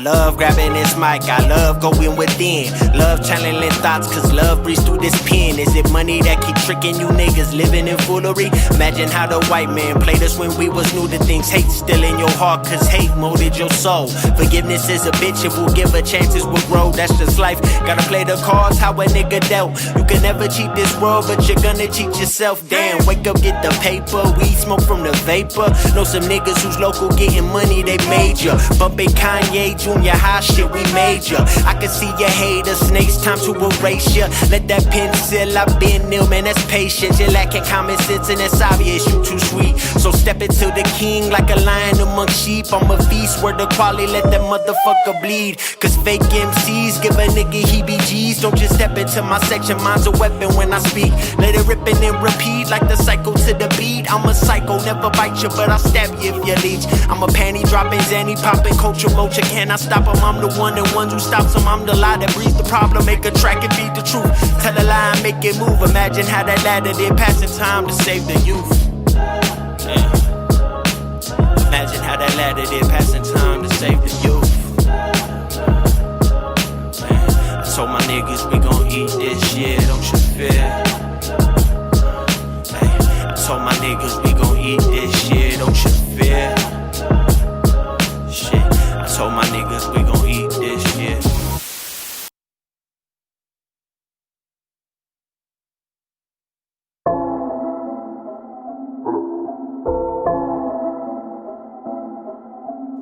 love grabbing this mic, I love going within. Love channeling thoughts, cause love breathes through this pen. Is it money that keep tricking you niggas living in foolery? Imagine how the white man played us when we was new to things. Hate still in your heart, cause hate molded your soul. Forgiveness is a bitch, if we'll give her chances, we'll grow. That's just life, gotta play the cards how a nigga dealt. You can never cheat this world, but you're gonna cheat yourself. Damn, wake up, get the paper, weed smoke from the vapor. Know some niggas who's local getting money, they major. Bumping Kanye, junior high shit, we major. I can see your haters, snakes, time to erase ya. Let that pencil, I've been ill, man, that's patience. You're lacking common sense and it's obvious you too sweet. So step into the king like a lion among sheep. I'm a beast, where the quality, let that motherfucker bleed. Cause fake MCs give a nigga heebie-jeebies. Don't just step into my section, mine's a weapon when I speak. Let it rip and then repeat like the cycle to the beat. I'm a psycho, never bite you, but I'll stab you if you leech. I'm a panty dropping, zanny popping, culture vulture. Can I stop him? I'm the one who stops him. I'm the lie that breeds the problem. Make a track and feed the truth. Tell a lie and make it move. Imagine how that ladder did, passing time to save the youth. Yeah. Imagine how that ladder did, passing time to save the youth. I told my niggas we gon' eat this shit, don't you fear? I told my niggas we gon' eat this shit, don't you fear? Shit, I told my niggas we gon' eat this shit.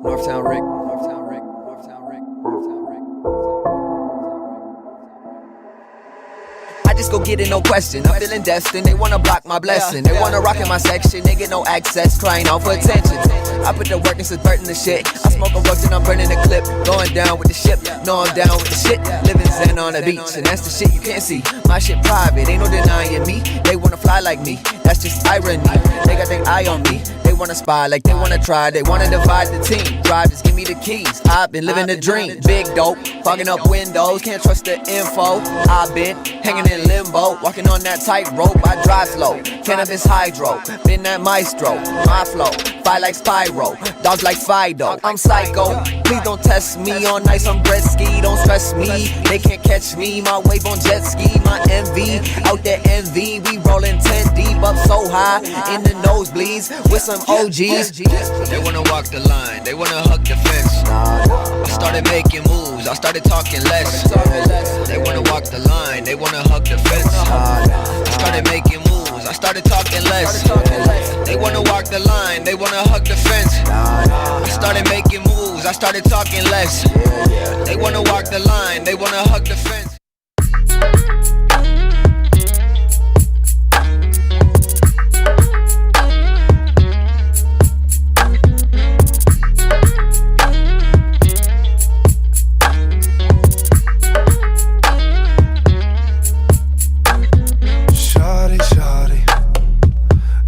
Northtown Rick, Northtown Rick, Northtown Rick, Northtown Rick, Northtown Rick. I just go get it, no question. I'm feeling destined. They wanna block my blessing. They wanna rock in my section. They get no access, crying out for attention. I put the work into burning the shit. I smoke a rug, then I'm burning the clip. Going down with the ship. No, I'm down with the shit. Living zen on the beach, and that's the shit you can't see. My shit private, ain't no denying me. They wanna fly like me. That's just irony. They got their eye on me. They wanna spy like they wanna try. They wanna divide the team. Drive, just give me the keys. I've been living the dream. Big dope, fogging up windows. Can't trust the info. I've been hanging in limbo, walking on that tightrope. I drive slow, cannabis hydro. Been that maestro, my flow. Fight like Spyro, dogs like Fido. I'm psycho, please don't test me. On ice, I'm bread ski, don't stress me. They can't catch me, my wave on jet ski. My envy, out there envy. We rolling 10 deep, up so high in the nosebleeds with some OGs. They wanna walk the line, they wanna hug the fence. I started making moves, I started talking less. They wanna walk the line, they wanna hug the fence. I started making moves, I started talking less. They wanna walk the line, they wanna hug the fence. I started making moves, I started talking less. They wanna walk the line, they wanna hug the fence.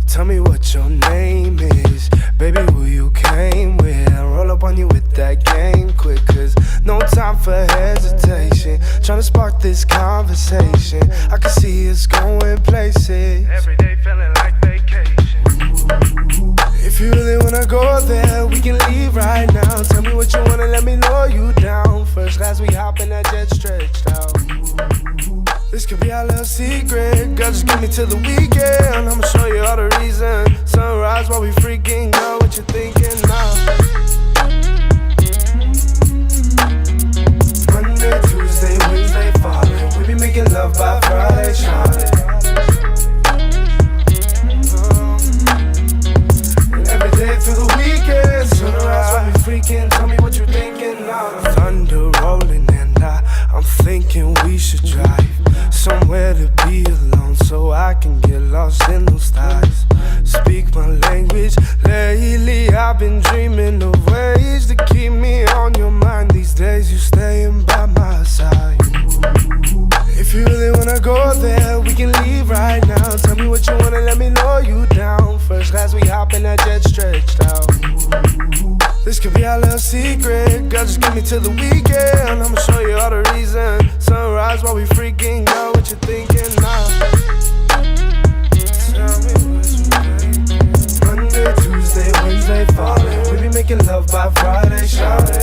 Tell me what your name is, baby, who you came with. Roll up on you with that game quick, cause no time for hesitation. Tryna spark this conversation, I can see us going places. Every day feeling like vacation. Ooh, if you really wanna go there, we can leave right now. Tell me what you wanna, let me know you down. First class, we hop in that jet stretched out. Ooh, this could be our little secret. Girl, just give me till the weekend. I'ma show you all the reason. Sunrise while we freaking go. What you thinking now? Monday, Tuesday, Wednesday, falling. We be making love by Friday, shawty. And every day through the weekend. Sunrise while we freaking. Tell me what you thinking now. Thunder rolling and I'm thinking we should drive somewhere to be alone, so I can get lost in those thighs. Speak my language. Lately I've been dreaming of ways to keep me on your mind. These days you staying by my side. Ooh, if you really wanna go there, we can leave right now. Tell me what you wanna, let me know you down. First class, we hop in that jet stretched out. Ooh, this could be our little secret. Girl, just give me till the weekend. I'ma show you all the reason. Sunrise while we freaking go. What you thinking now? Tell me what you thinking. Monday, Tuesday, Wednesday, falling. We be making love by Friday, shawty.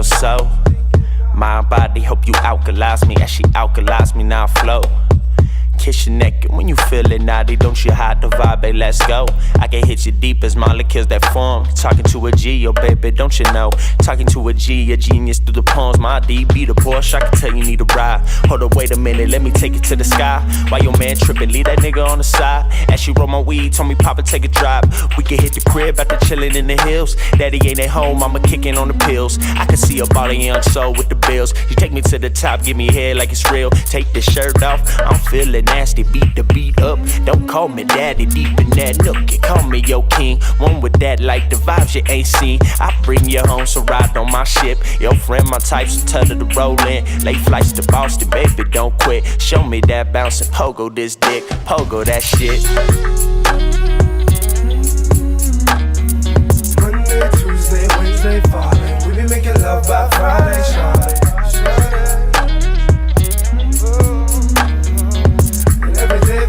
your soul. Mind, body, hope you alkalize me. As she alkalize me, now I flow. Kiss you naked when you feelin' naughty. Don't you hide the vibe, babe, let's go. I can hit you deep as molecules that form. Talking to a G, oh baby, don't you know? Talking to a G, a genius through the poems. My D be the Porsche, I can tell you need a ride. Hold up, wait a minute, let me take it to the sky. Why your man trippin', leave that nigga on the side. As she roll my weed, told me papa take a drive. We can hit the crib after chillin' in the hills. Daddy ain't at home, mama kicking on the pills. I can see a ball of young soul with the bills. You take me to the top, give me head like it's real. Take the shirt off, I'm feeling nasty, beat the beat up. Don't call me daddy, deep in that nook. You call me your king, one with that like the vibes you ain't seen. I bring you home, so ride on my ship. Your friend, my type, so tell her to roll in. Late flights to Boston, baby, don't quit. Show me that bounce and pogo this dick, pogo that shit. Monday, Tuesday, Wednesday, falling. We be making love by Friday, shawty.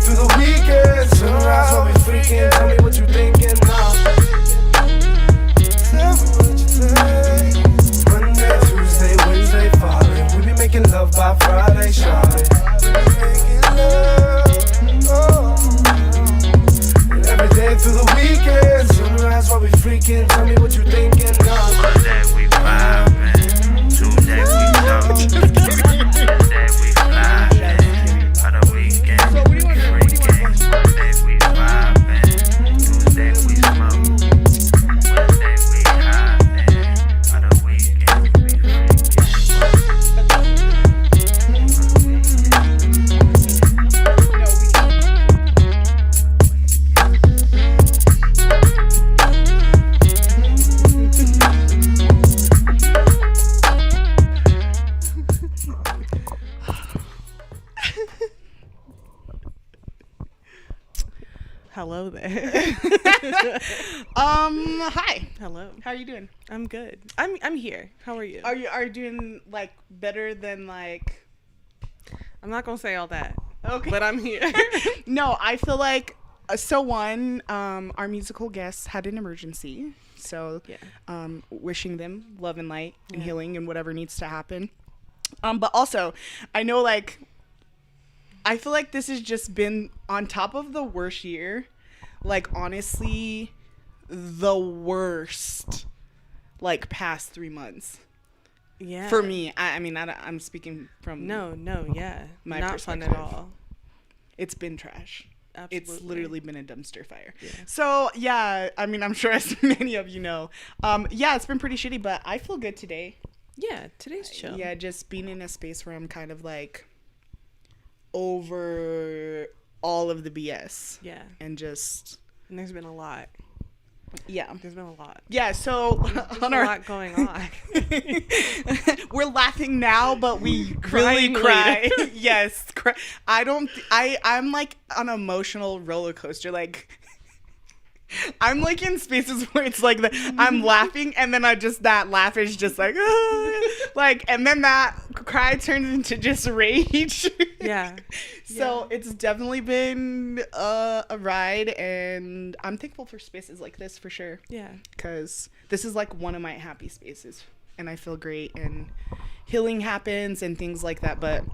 Through the weekend, sunrise while we freaking. Tell me what you thinking now. Tell me what you think. Monday, Tuesday, Wednesday, falling. We be making love by Friday, shawty. Making love, oh. And every day through the weekend, sunrise while we freaking. Tell me what you thinking now. Monday we vibing, Tuesday we go, Wednesday we flying, on the weekend. Monday we vibin', Tuesday we smoke, Wednesday we hidin', on the weekend we freakin'. Hello there. Hi. Hello. How are you doing? I'm good. I'm here. How are you? Are you doing like better than like? I'm not gonna say all that. Okay. But I'm here. No, I feel like our musical guests had an emergency, so Yeah. wishing them love and light and Yeah. healing and whatever needs to happen. But also, I know like. I feel like this has just been on top of the worst year. Like, honestly, the worst, like, past 3 months. Yeah. For me. I mean, I'm speaking from No, yeah. my Not fun at perspective. all. It's been trash. Absolutely. It's literally been a dumpster fire. Yeah. So, yeah, I mean, I'm sure as many of you know. Yeah, it's been pretty shitty, but I feel good today. Yeah, today's chill. Yeah, just being in a space where I'm kind of, like, over all of the BS. Yeah. And just... And there's been a lot. Yeah. There's been a lot. Yeah, so There's on a our lot going on. we're laughing now, but we really Crying cry. later. Yes, I'm like on an emotional roller coaster. Like I'm like in spaces where it's like I'm laughing, and then that laugh is just like like, and then that cry turns into just rage. Yeah. So it's definitely been a ride, and I'm thankful for spaces like this for sure. Yeah. Because this is like one of my happy spaces, and I feel great, and healing happens and things like that. But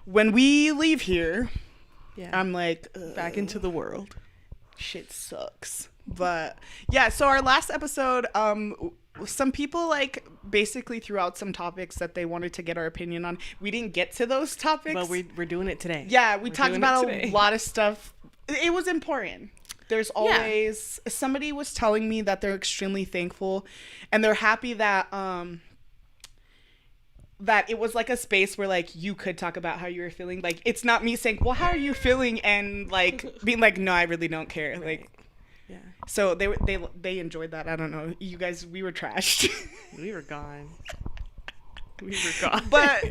when we leave here, Yeah. I'm like, Back into the world. shit sucks. But yeah, so our last episode, some people like basically threw out some topics that they wanted to get our opinion on. We didn't get to those topics, But we're doing it today. yeah, we We're talked doing about it a today. lot of stuff. It was important. There's always somebody was telling me that they're extremely thankful and they're happy that that it was like a space where like you could talk about how you were feeling. Like it's not me saying, "Well, how are you feeling?" and like being like, "No, I really don't care." Right. Like Yeah. so they enjoyed that. I don't know. You guys, we were trashed. We were gone. We were gone. But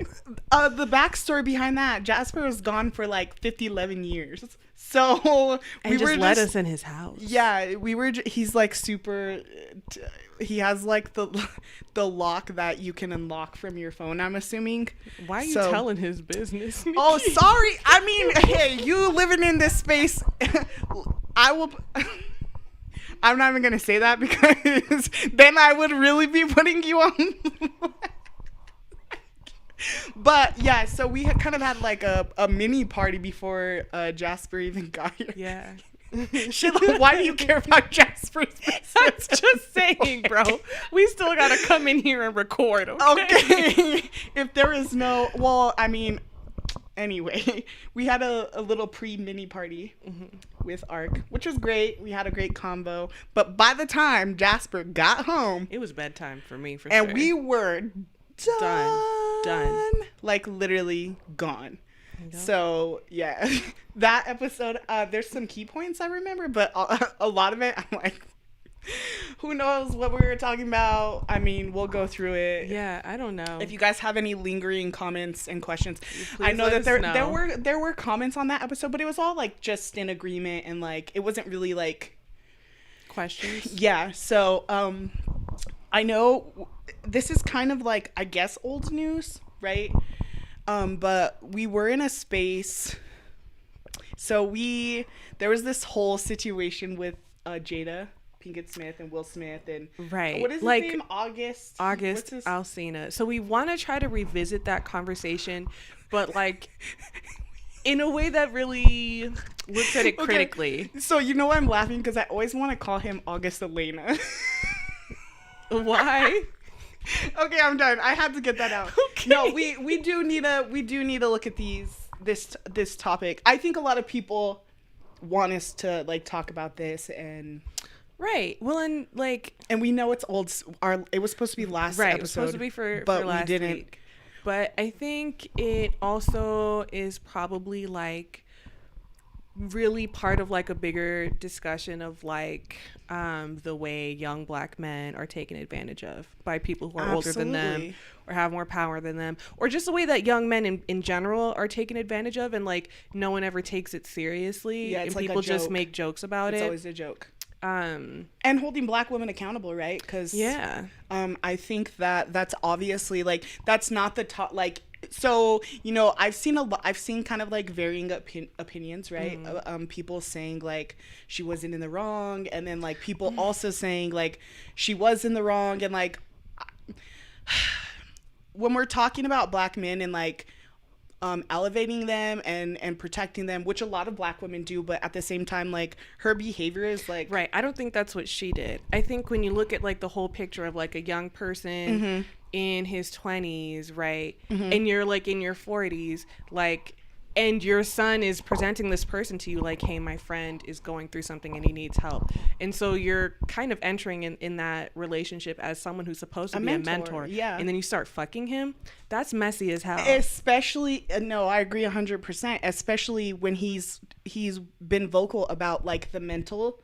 the backstory behind that, Jasper was gone for like 11 years. So and just let us in his house. Yeah, he's like super, he has like the lock that you can unlock from your phone, I'm assuming. Why are you telling his business? Oh, sorry. I mean, hey, you living in this space, I'm not even gonna say that because then I would really be putting you on. But yeah, so we had kind of had like a mini party before Jasper even got here. Yeah. Shit, like, why do you care about Jasper's business? I'm just saying, bro. We still gotta come in here and record, Okay. If there is no, well, I mean, anyway, we had a little pre-mini party with Ark, which was great. We had a great combo. But by the time Jasper got home, It was bedtime for me, for and sure. we were Done. like literally gone. So yeah, that episode, there's some key points I remember, but a lot of it I'm like, who knows what we were talking about. I mean, we'll go through it. Yeah, I don't know. If you guys have any lingering comments and questions, Please I know let that us there were comments on that episode, but it was all like just in agreement, and like it wasn't really like questions. yeah. So I know this is kind of like, I guess, old news, right? But we were in a space. So there was this whole situation with Jada Pinkett Smith and Will Smith and Right. what is his Like, name? August August What's his- Alsina. So we want to try to revisit that conversation, but like in a way that really looks at it Okay. critically. So you know why I'm laughing? Because I always want to call him August Elena. Why? Okay, I'm done. I had to get that out. Okay. No, we do need to look at this topic. I think a lot of people want us to like talk about this, and Right. Well, and like, we know it's old. It was supposed to be last right, episode. it was supposed to be for but last we didn't. week. But I think it also is probably like really part of like a bigger discussion of like the way young black men are taken advantage of by people who are older than them Absolutely. or have more power than them, or just the way that young men in general are taken advantage of, and like no one ever takes it seriously, Yeah, it's and like a people just joke. make jokes about It's it. always a joke. Um And holding black women accountable, right? Because yeah. I think that's obviously like that's not the top. Like, so you know, I've seen kind of like varying opinions, right? People saying like she wasn't in the wrong, and then like people also saying like she was in the wrong, and like when we're talking about black men and like elevating them and protecting them, which a lot of black women do, but at the same time, like her behavior is like Right. I don't think that's what she did. I think when you look at like the whole picture of like a young person in his 20s, right? And you're like in your 40s, like, and your son is presenting this person to you like, hey, my friend is going through something and he needs help. And so you're kind of entering in that relationship as someone who's supposed to be a mentor. Yeah. And then you start fucking him. That's messy as hell. Especially, no, I agree 100%. Especially when he's been vocal about like the mental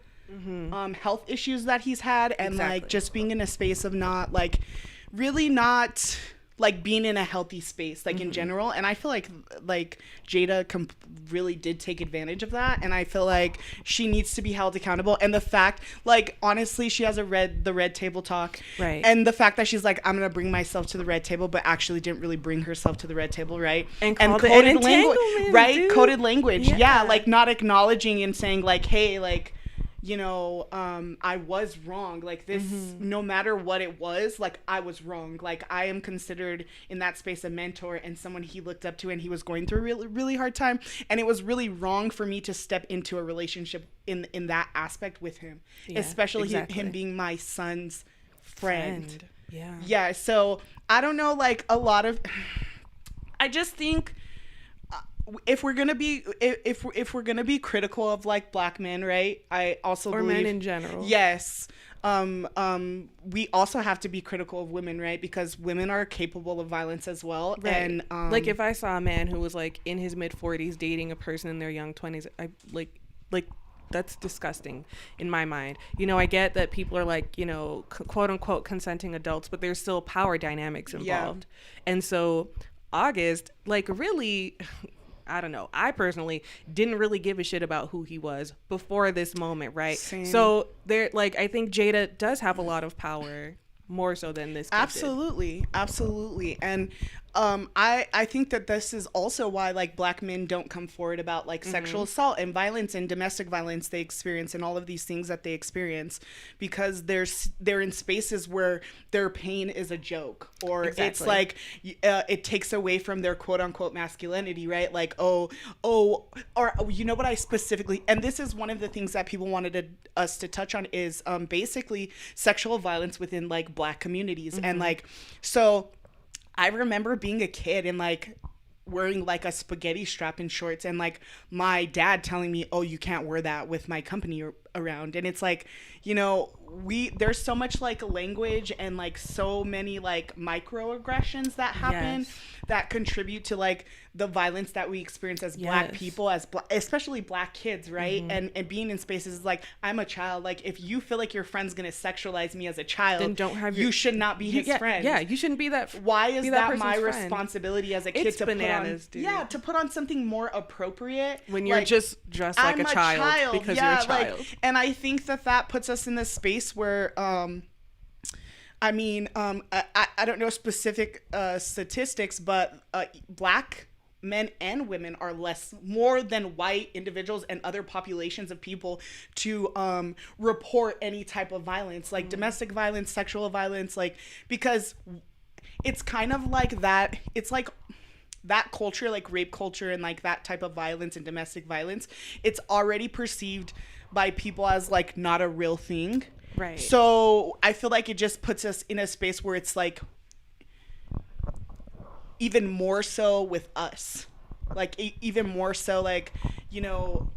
health issues that he's had, and like Exactly. just being in a space of not like really not like being in a healthy space, like in general. And I feel like Jada really did take advantage of that, and I feel like she needs to be held accountable. And the fact, like, honestly, she has the red table talk, Right. and the fact that she's like, I'm gonna bring myself to the red table, but actually didn't really bring herself to the red table, right? And called it an entanglement, right? dude. Coded language, Yeah. yeah, like not acknowledging and saying like, hey, like, you know, I was wrong. Like this, no matter what it was, like I was wrong. Like I am considered in that space a mentor and someone he looked up to, and he was going through a really, really hard time. And it was really wrong for me to step into a relationship in that aspect with him, Yeah, especially exactly. him being my son's friend. Yeah. Yeah. So I don't know, like a lot of, I just think, if we're gonna be if we're gonna be critical of like black men, right? I also Or believe, men in general. Yes. We also have to be critical of women, right? Because women are capable of violence as well. Right. And like if I saw a man who was like in his mid 40s dating a person in their young 20s, I like that's disgusting in my mind. You know, I get that people are like, you know, quote unquote consenting adults, but there's still power dynamics involved. Yeah. And so August, like, really, I don't know, I personally didn't really give a shit about who he was before this moment, right? Same. So there, like, I think Jada does have a lot of power, more so than this kid did. Absolutely. And I think that this is also why like black men don't come forward about like sexual assault and violence and domestic violence they experience and all of these things that they experience, because they're in spaces where their pain is a joke, or it's like it takes away from their quote unquote masculinity, right? Like or you know what I specifically, and this is one of the things that people wanted us to touch on is basically sexual violence within like black communities. And like, so I remember being a kid and like wearing like a spaghetti strap and shorts, and like my dad telling me, oh, you can't wear that with my company around. And it's like, you know, there's so much like language and like so many like microaggressions that happen that contribute to like the violence that we experience as black people, as especially black kids, right? And being in spaces like, I'm a child, like if you feel like your friend's gonna sexualize me as a child, then don't have you should not be his friend. Yeah, you shouldn't be that. Why is that my responsibility as a kid it's to bananas, put on? Dude. Yeah, to put on something more appropriate when you're like, just dressed like a child because you're a child. Like, and I think that puts us in this space where I mean, I don't know specific statistics, but black men and women are more than white individuals and other populations of people to report any type of violence, like domestic violence, sexual violence, like, because it's kind of like that. It's like that culture, like rape culture and like that type of violence and domestic violence, it's already perceived by people as like not a real thing. Right. So I feel like it just puts us in a space where it's like even more so with us, like even more so, like, you know,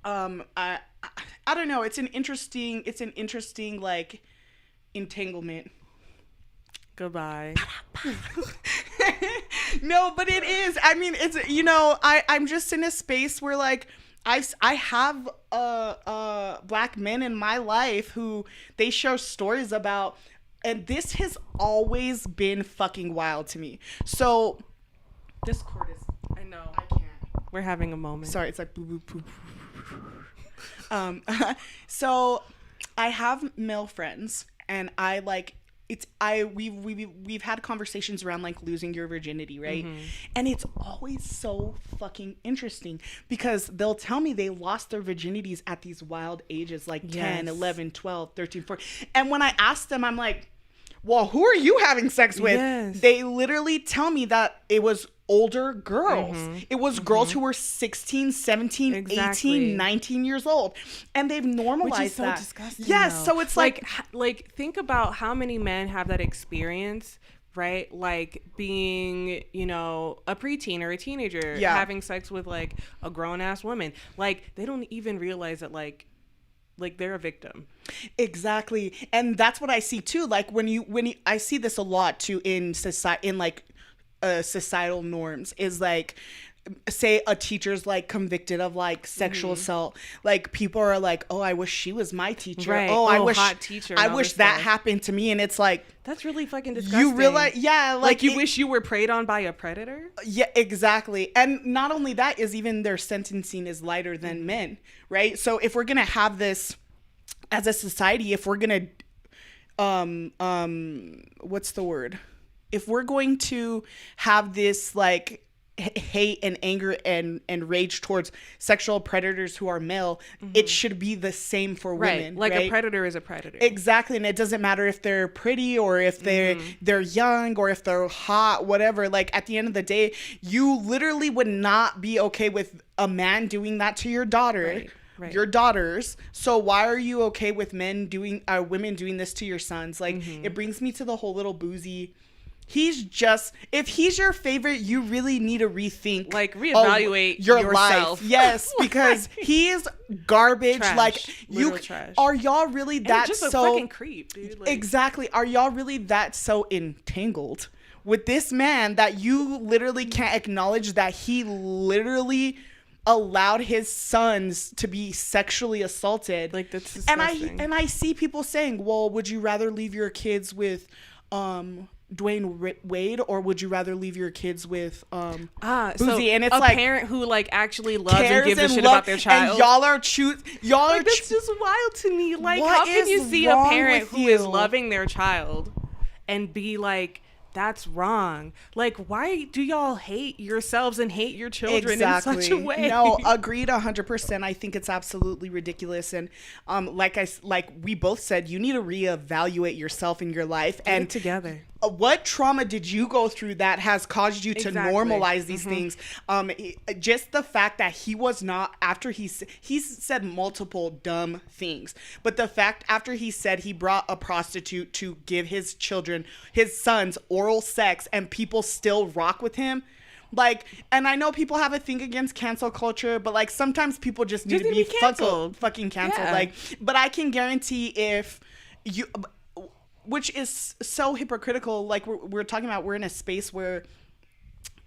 I don't know. It's an interesting like entanglement. Goodbye. No, but it is. I mean, it's, you know, I'm just in a space where like I have black men in my life who they share stories about, and this has always been fucking wild to me. So this cord is, I know. I can't. We're having a moment. Sorry, it's like boo boo boo. So I have male friends, and I like, we've had conversations around like losing your virginity, right? And it's always so fucking interesting because they'll tell me they lost their virginities at these wild ages, like 10, 11, 12, 13, 14. And when I ask them, I'm like, well, who are you having sex with? They literally tell me that it was older girls. It was girls who were 16, 17, 18, 19 years old. And they've normalized that. Which is so disgusting. Yes, though. So it's like think about how many men have that experience, right? Like being, you know, a preteen or a teenager, having sex with like a grown ass woman. Like they don't even realize that like they're a victim. Exactly. And that's what I see too. Like when you I see this a lot too in society, in like societal norms, is like, say a teacher's like convicted of like sexual assault, like people are like, oh, I wish she was my teacher, right? I wish hot teacher, I wish that happened to me. And it's like, that's really fucking disgusting. You realize, like you wish you were preyed on by a predator. Yeah, exactly. And not only that, is even their sentencing is lighter than men, right? So if we're gonna have this as a society, if we're gonna what's the word, if we're going to have this like hate and anger and rage towards sexual predators who are male, it should be the same for women. Like right? A predator is a predator. Exactly. And it doesn't matter if they're pretty or if they're young or if they're hot, whatever. Like at the end of the day, you literally would not be okay with a man doing that to your daughter. Right. Your daughters. So why are you okay with women doing this to your sons? Like it brings me to the whole little boozy. If he's your favorite, you really need to rethink, like reevaluate your yourself. Life. Yes, because he is garbage. Trash. Like Literal trash. Are y'all really that just so a fucking creep, dude? Like, exactly. Are y'all really that so entangled with this man that you literally can't acknowledge that he literally allowed his sons to be sexually assaulted? Like that's disgusting. And I see people saying, well, would you rather leave your kids with Dwayne Wade, or would you rather leave your kids with Boozy? So and it's a like parent who like actually loves and gives a shit about their child. And y'all are that's just wild to me. Like, how can you see a parent who is loving their child and be like that's wrong. Like, why do y'all hate yourselves and hate your children in such a way? No, agreed 100%. I think it's absolutely ridiculous. And like we both said, you need to reevaluate yourself in your life. Get and it together. What trauma did you go through that has caused you to normalize these things? Just the fact that he was not, after he's said multiple dumb things, but the fact after he said he brought a prostitute to give his sons oral sex, and people still rock with him. Like, and I know people have a thing against cancel culture, but like sometimes people just need to be fucking canceled. Yeah. Like, but I can guarantee if you, which is so hypocritical. Like we're talking about, we're in a space where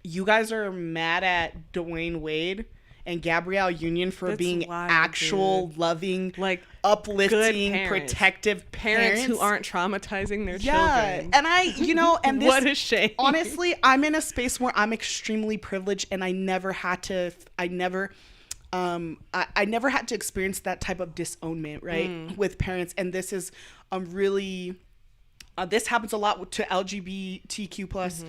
you guys are mad at Dwayne Wade and Gabrielle Union for being wild, actual, loving, like uplifting, protective parents who aren't traumatizing their yeah. children. And and this, what a shame. Honestly, I'm in a space where I'm extremely privileged, and I never had to experience that type of disownment, right, with parents. And this is really this happens a lot to LGBTQ plus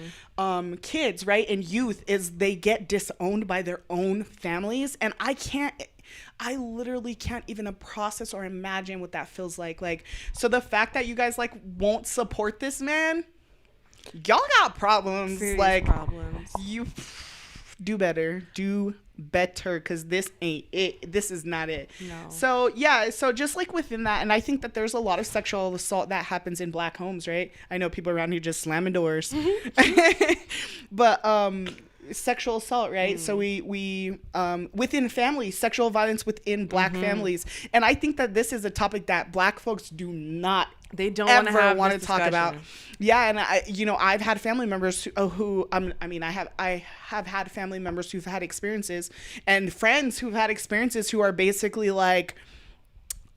kids, right, and youth, is they get disowned by their own families. And I literally can't even process or imagine what that feels like. Like, so the fact that you guys like won't support this man, y'all got problems. Serious like problems. You do better, because this ain't it. This is not it. No. So yeah, so just like within that, and I think that there's a lot of sexual assault that happens in Black homes, right? I know people around here just slamming doors. But sexual assault, right? So we within families, sexual violence within Black families. And I think that this is a topic that Black folks do not ever want to talk about. Yeah, and I've had family members I have had family members who've had experiences, and friends who've had experiences who are basically like,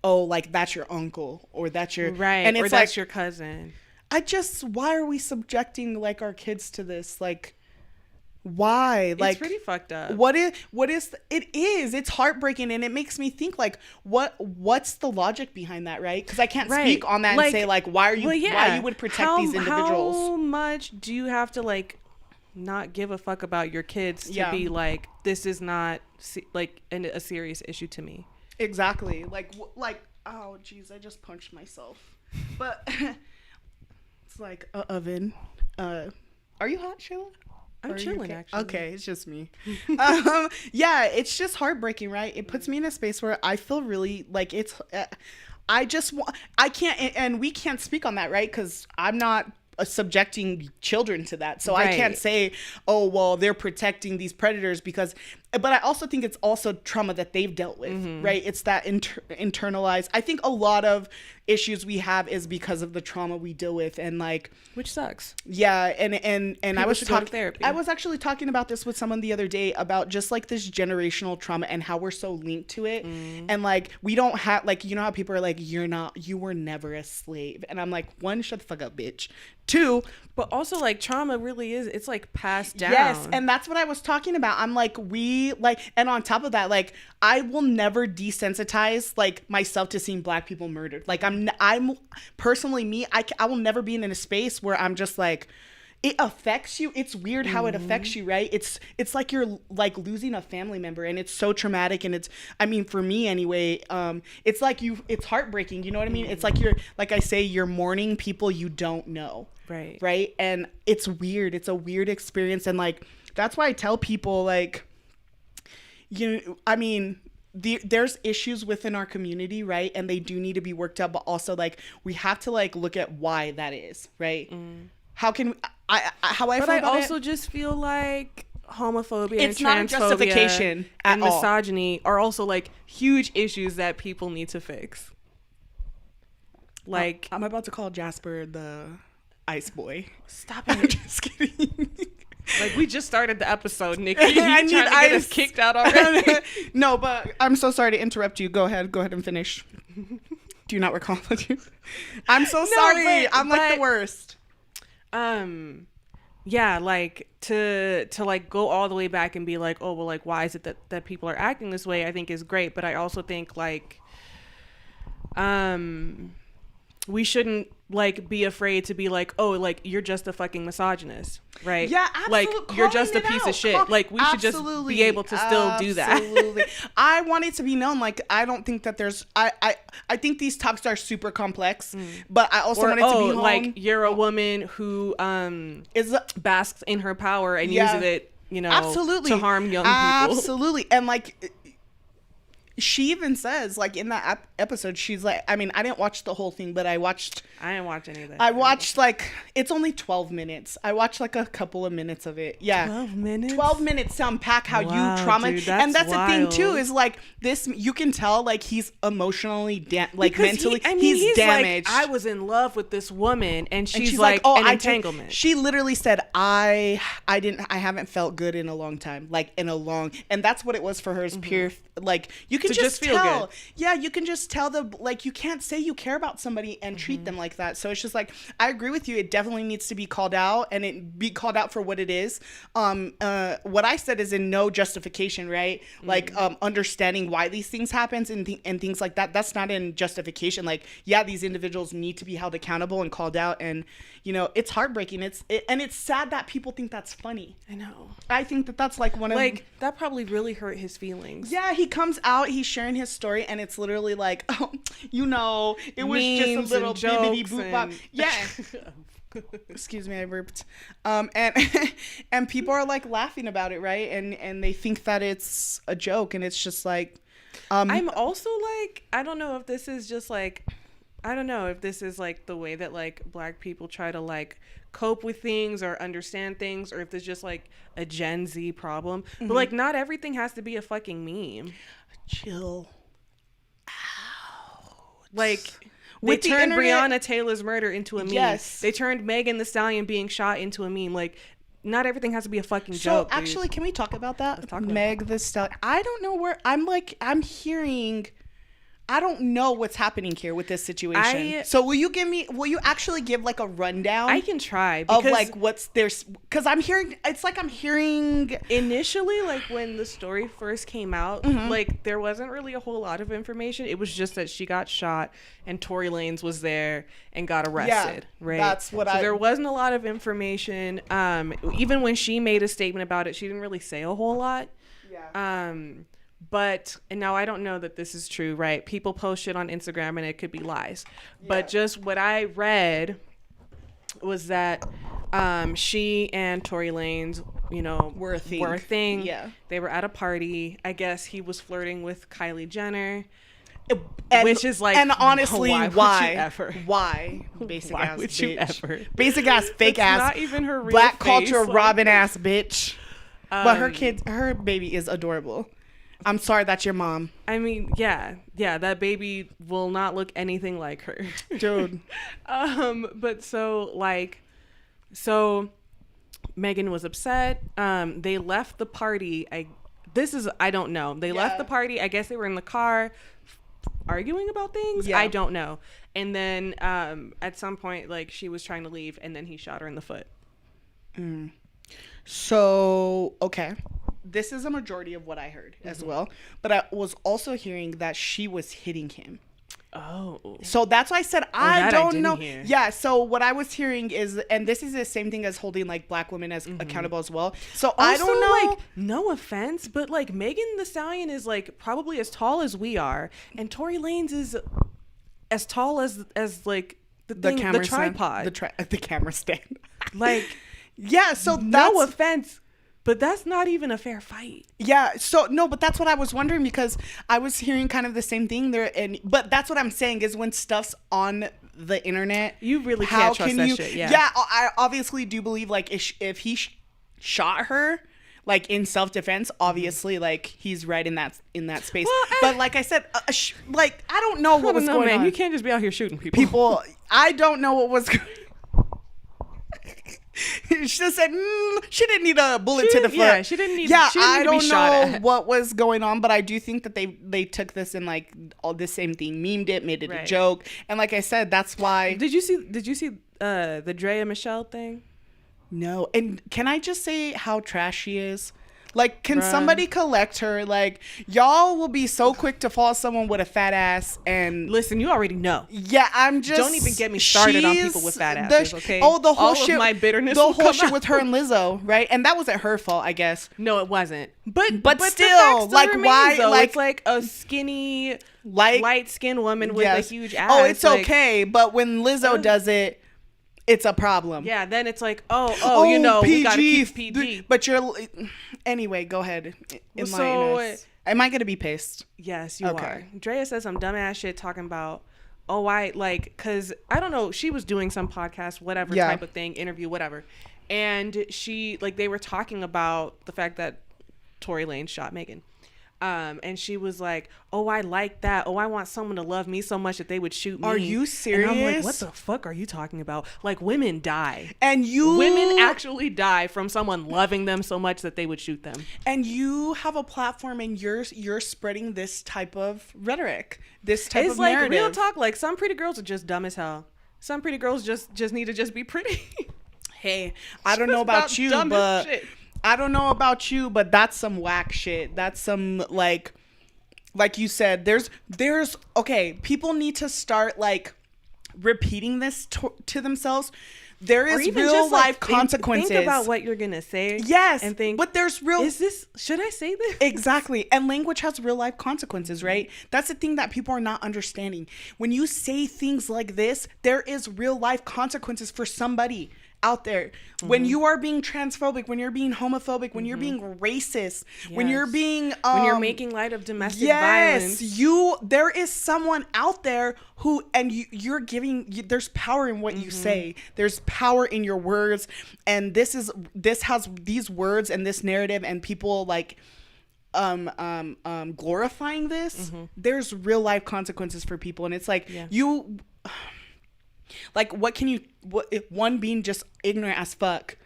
oh, like that's your uncle, or that's your and it's that's your cousin. Why are we subjecting like our kids to this? Like, why? Like, it's pretty fucked up. It's heartbreaking, and it makes me think like, what's the logic behind that, right? Because I can't speak on that and say like, why you would protect these individuals. How much do you have to like not give a fuck about your kids to be like, this is not like a serious issue to me? Exactly. Like oh geez, I just punched myself. But it's like a oven. Are you hot, Sheila? I'm chilling, actually. Okay, it's just me. Yeah, it's just heartbreaking, right? It puts me in a space where I feel really like it's. I can't, and we can't speak on that, right? Because I'm not subjecting children to that, so I can't say, oh well, they're protecting these predators because. But I also think it's also trauma that they've dealt with, right? It's that internalized. I think a lot of issues we have is because of the trauma we deal with, and like, which sucks. Yeah, and I was I was actually talking about this with someone the other day about just like this generational trauma and how we're so linked to it, and like we don't have like, you know how people are like, you were never a slave, and I'm like, one, shut the fuck up, bitch. Two, but also like trauma really is, it's like passed down. Yes, and that's what I was talking about. I'm like, and on top of that, like, I will never desensitize like myself to seeing Black people murdered. Like I'm personally me, I will never be in a space where I'm just like, it affects you. It's weird how it affects you, right? It's like you're like losing a family member, and it's so traumatic, and it's, I mean, for me anyway, it's like it's heartbreaking, you know what I mean? It's like you're mourning people you don't know. Right. And it's weird. It's a weird experience. And like, that's why I tell people like, I mean, there's issues within our community, right? And they do need to be worked out, but also like, we have to like look at why that is, right? How can I also just feel like homophobia it's and not transphobia a justification and misogyny are also like huge issues that people need to fix. Like, I'm about to call Jasper the Ice Boy. Stop it. I'm just kidding. Like, we just started the episode, Nikki. You I trying need to get us kicked out already? No, but I'm so sorry to interrupt you. Go ahead and finish. Do you not recall that you? I'm so sorry. I'm like the worst. Yeah, like to like go all the way back and be like, oh well, like why is it that people are acting this way, I think is great. But I also think like we shouldn't like be afraid to be like, oh, like you're just a fucking misogynist, right? Yeah, like absolutely. you're just a Calling it piece of out. shit. Like we should just be able to still do that. Absolutely. I want it to be known. Like I don't think that there's. I think these topics are super complex, but I also want it to be known. Like you're a woman who is basks in her power and Yeah. uses it, you know, absolutely to harm young people. Absolutely, and like. She even says, like, in that episode, she's like, I mean, I didn't watch the whole thing, but I didn't watch any of that. I watched, like, it's only 12 minutes. I watched, like, a couple of minutes of it. Yeah. 12 minutes? 12 minutes to unpack how you trauma. Dude, and that's wild. the thing, too, is, like, this, you can tell, like, he's emotionally, mentally, he's damaged. Like, I was in love with this woman, and she's like, an entanglement. She literally said, I haven't felt good in a long time. Like, and that's what it was for her, is pure, like, you can just feel tell. good. Yeah, you can just tell you can't say you care about somebody and treat them like that. So it's just like, I agree with you. It definitely needs to be called out, and it be called out for what it is. What I said is in no justification, right? Like, understanding why these things happens and things like that. That's not in justification. Like, yeah, these individuals need to be held accountable and called out. And, you know, it's heartbreaking. And it's sad that people think that's funny. I know. I think that that's like one of that probably really hurt his feelings. Yeah, he comes out, he's sharing his story, and it's literally like, oh, you know, it was Memes just a little bibbidi boop bop. and- Yeah. Excuse me, I burped. And people are like laughing about it, right? And they think that it's a joke, and it's just like, I'm also like, I don't know if this is just like, I don't know if this is like the way that like Black people try to like cope with things or understand things, or if there's just like a Gen Z problem. But like, not everything has to be a fucking meme. chill. Like, they With the turned internet- Breonna Taylor's murder into a meme. Yes. They turned Megan Thee Stallion being shot into a meme. Like, not everything has to be a fucking So joke. dude. actually, can we talk about that? Let's talk about Meg Thee Stallion. I don't know where I'm hearing. I don't know what's happening here with this situation. So will you actually give like a rundown? I can try, because of like what's there's because I'm hearing initially, like when the story first came out, like there wasn't really a whole lot of information. It was just that she got shot and Tory Lanez was there and got arrested. Right. That's what there wasn't a lot of information. Even when she made a statement about it, she didn't really say a whole lot. Yeah. But, and now I don't know that this is true, right? People post shit on Instagram and it could be lies. Yeah. But just what I read was that she and Tory Lanez, you know, were a thing. Yeah. They were at a party. I guess he was flirting with Kylie Jenner. And, which is like, and honestly, why? Why? Basic Why ass would bitch. you ever? Basic ass, fake That's ass, not even her real black face, culture, like- Robin ass bitch. But her baby is adorable. I'm sorry, that's your mom. I mean, yeah, that baby will not look anything like her. Dude. But so Megan was upset. They left the party. I don't know. They left the party. I guess they were in the car arguing about things. Yeah. I don't know. And then at some point, like, she was trying to leave, and then he shot her in the foot. So, okay. This is a majority of what I heard as well. But I was also hearing that she was hitting him. Oh. So that's why I said I don't know. Hear. Yeah, so what I was hearing is, and this is the same thing as holding like Black women as accountable as well. So Also, I don't know. like, no offense, but like Megan Thee Stallion is like probably as tall as we are, and Tory Lanez is as tall as like the tripod, the camera stand. Like, yeah, so that's, no offense, but that's not even a fair fight. Yeah, so no, but that's what I was wondering, because I was hearing kind of the same thing there, but that's what I'm saying is when stuff's on the internet, you really can't trust that shit. Yeah, I obviously do believe like if he shot her like in self-defense, obviously like he's right in that space. Well, but like I said, like I don't know what was going on. You can't just be out here shooting people. I don't know what was going on. She just said she didn't need a bullet to the foot. Yeah, she didn't need. Yeah, she didn't I need to be don't shot know at. what was going on, but I do think that they took this and like all the same thing, memed it, made it a joke, and like I said, that's why. Did you see the Drea Michelle thing? No, and can I just say how trash she is? Like, can somebody collect her? Like, y'all will be so quick to fall someone with a fat ass. And listen, you already know. Yeah, I'm just. Don't even get me started on people with fat asses, okay? Oh, the whole All shit. Of my bitterness. The whole shit with her and Lizzo, right? And that wasn't her fault, I guess. No, it wasn't. But still, like, remains, why? Though. Like, it's like a skinny, light-skinned woman with a huge ass. Oh, it's like, okay. But when Lizzo does it, it's a problem. Yeah, then it's like, you know, PG, we gotta keep PG. But you're anyway. Go ahead. Am I gonna be pissed? Yes, you are. Drea says some dumbass shit talking about, because I don't know, she was doing some podcast, whatever type of thing, interview, whatever, and she they were talking about the fact that Tory Lanez shot Megan. And she was like, "Oh, I like that. Oh, I want someone to love me so much that they would shoot me." Are you serious? And I'm like, what the fuck are you talking about? Like, women die. And women actually die from someone loving them so much that they would shoot them. And you have a platform and you're spreading this type of rhetoric, this type of narrative. It's like real talk. Like, some pretty girls are just dumb as hell. Some pretty girls just need to just be pretty. Hey, I don't know about you, but I don't know about you, but that's some whack shit. That's some like you said, there's okay, people need to start like repeating this to themselves. There is real life consequences. Think about what you're gonna say. Yes, and think, but there's real. Should I say this? Exactly, and language has real life consequences, right? That's the thing that people are not understanding. When you say things like this, there is real life consequences for somebody out there. When you are being transphobic, when you're being homophobic, when you're being racist, when you're being when you're making light of domestic violence, there is someone out there who, and you're giving, there's power in what you say. There's power in your words, and this has these words and this narrative and people like glorifying this. There's real life consequences for people, and it's like like, what if one being just ignorant as fuck,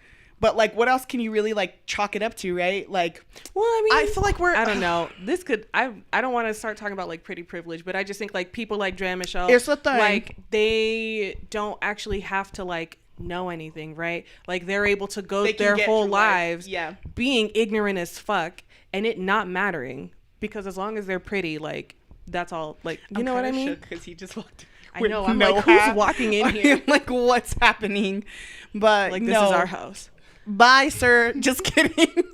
but like, what else can you really like chalk it up to, right? Like, well, I mean, I feel like I don't know. This could, I don't want to start talking about like pretty privilege, but I just think like people like Drea Michelle, it's a thing. Like, they don't actually have to like know anything, right? Like, they're able to go their whole lives being ignorant as fuck and it not mattering, because as long as they're pretty, like, that's all. Like, you know what I mean? Because he just walked. I know. I'm like, who's walking in here? I'm like, what's happening? But like, this is our house. Bye, sir. Just kidding.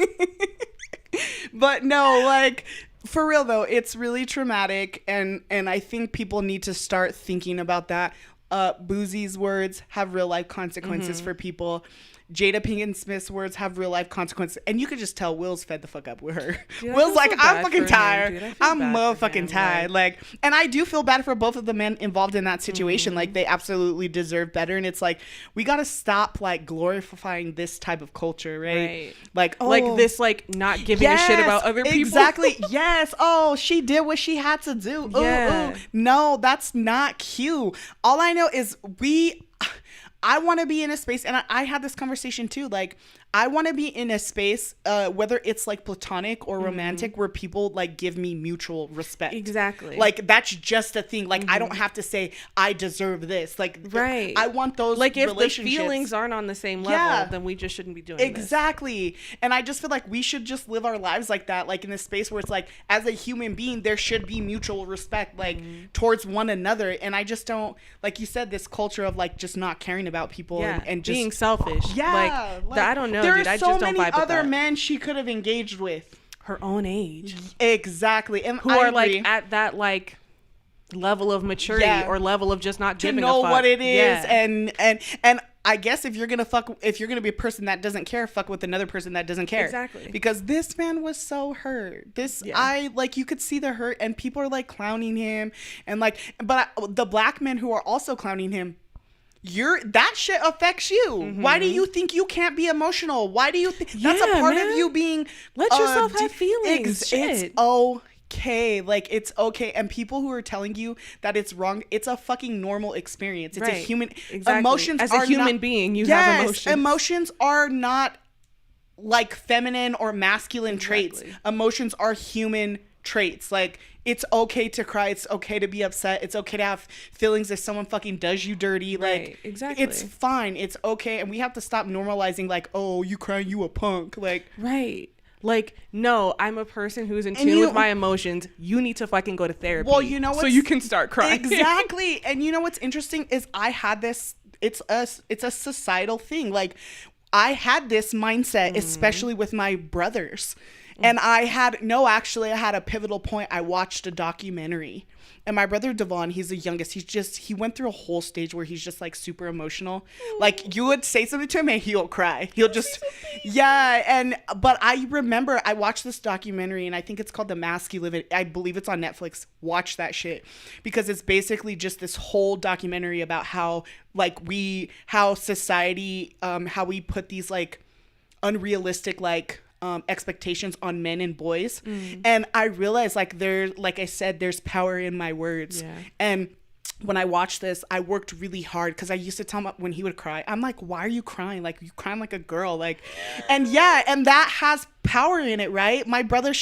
But no, like, for real though, it's really traumatic, and I think people need to start thinking about that. Boozie's words have real life consequences for people. Jada Pinkett Smith's words have real life consequences, and you could just tell Will's fed the fuck up with her. Dude, Will's like, I'm fucking tired. I'm motherfucking tired. Like, and I do feel bad for both of the men involved in that situation. Like, they absolutely deserve better, and it's like, we gotta stop like glorifying this type of culture, right? Like, like this, like, not giving a shit about other people. Exactly. Yes. Oh, she did what she had to do. Ooh. No, that's not cute. All I know is I want to be in a space, and I had this conversation too, like, I want to be in a space, whether it's like platonic or romantic, where people like give me mutual respect. Exactly. Like, that's just a thing. Like, I don't have to say I deserve this. Like, I want those like, if relationships. the feelings aren't on the same level, then we just shouldn't be doing exactly. This. And I just feel like we should just live our lives like that, like in a space where it's like, as a human being, there should be mutual respect, like towards one another. And I just don't, like you said, this culture of like just not caring about people and just being selfish. Yeah, like I don't know. There dude, are I so just don't many vibe with other that. men she could have engaged with her own age, exactly, and who are like at that like level of maturity or level of just not giving a fuck. To know what it is, and I guess if you're gonna be a person that doesn't care, fuck with another person that doesn't care. Exactly. Because this man was so hurt. You could see the hurt, and people are like clowning him, and like, but the black men who are also clowning him, that shit affects you. Why do you think you can't be emotional? Why do you think that's a part of you being? Let yourself have feelings. It's okay. Like, it's okay. And people who are telling you that it's wrong, it's a fucking normal experience. It's a human. Exactly. Emotions as are a human not, being, you have emotions. Emotions are not like feminine or masculine traits. Emotions are human traits. Like, it's okay to cry, it's okay to be upset, it's okay to have feelings if someone fucking does you dirty. Like, exactly. It's fine, it's okay, and we have to stop normalizing like, oh, you crying, you a punk. Like, Like, no, I'm a person who's in tune with my emotions. You need to fucking go to therapy. Well, you know what? So you can start crying. Exactly. And you know what's interesting is I had this, it's a societal thing. Like, I had this mindset, especially with my brothers. And I had a pivotal point. I watched a documentary. And my brother Devon, he's the youngest. He went through a whole stage where he's just like super emotional. Like, you would say something to him and he'll cry. He'll just, but I remember I watched this documentary and I think it's called The Mask You Live In. I believe it's on Netflix. Watch that shit. Because it's basically just this whole documentary about how society, how we put these like unrealistic, like, expectations on men and boys. And I realized like I said, there's power in my words. And when I watched this, I worked really hard because I used to tell him when he would cry, I'm like, why are you crying? Like, you crying like a girl. Like, and that has power in it, right? My brother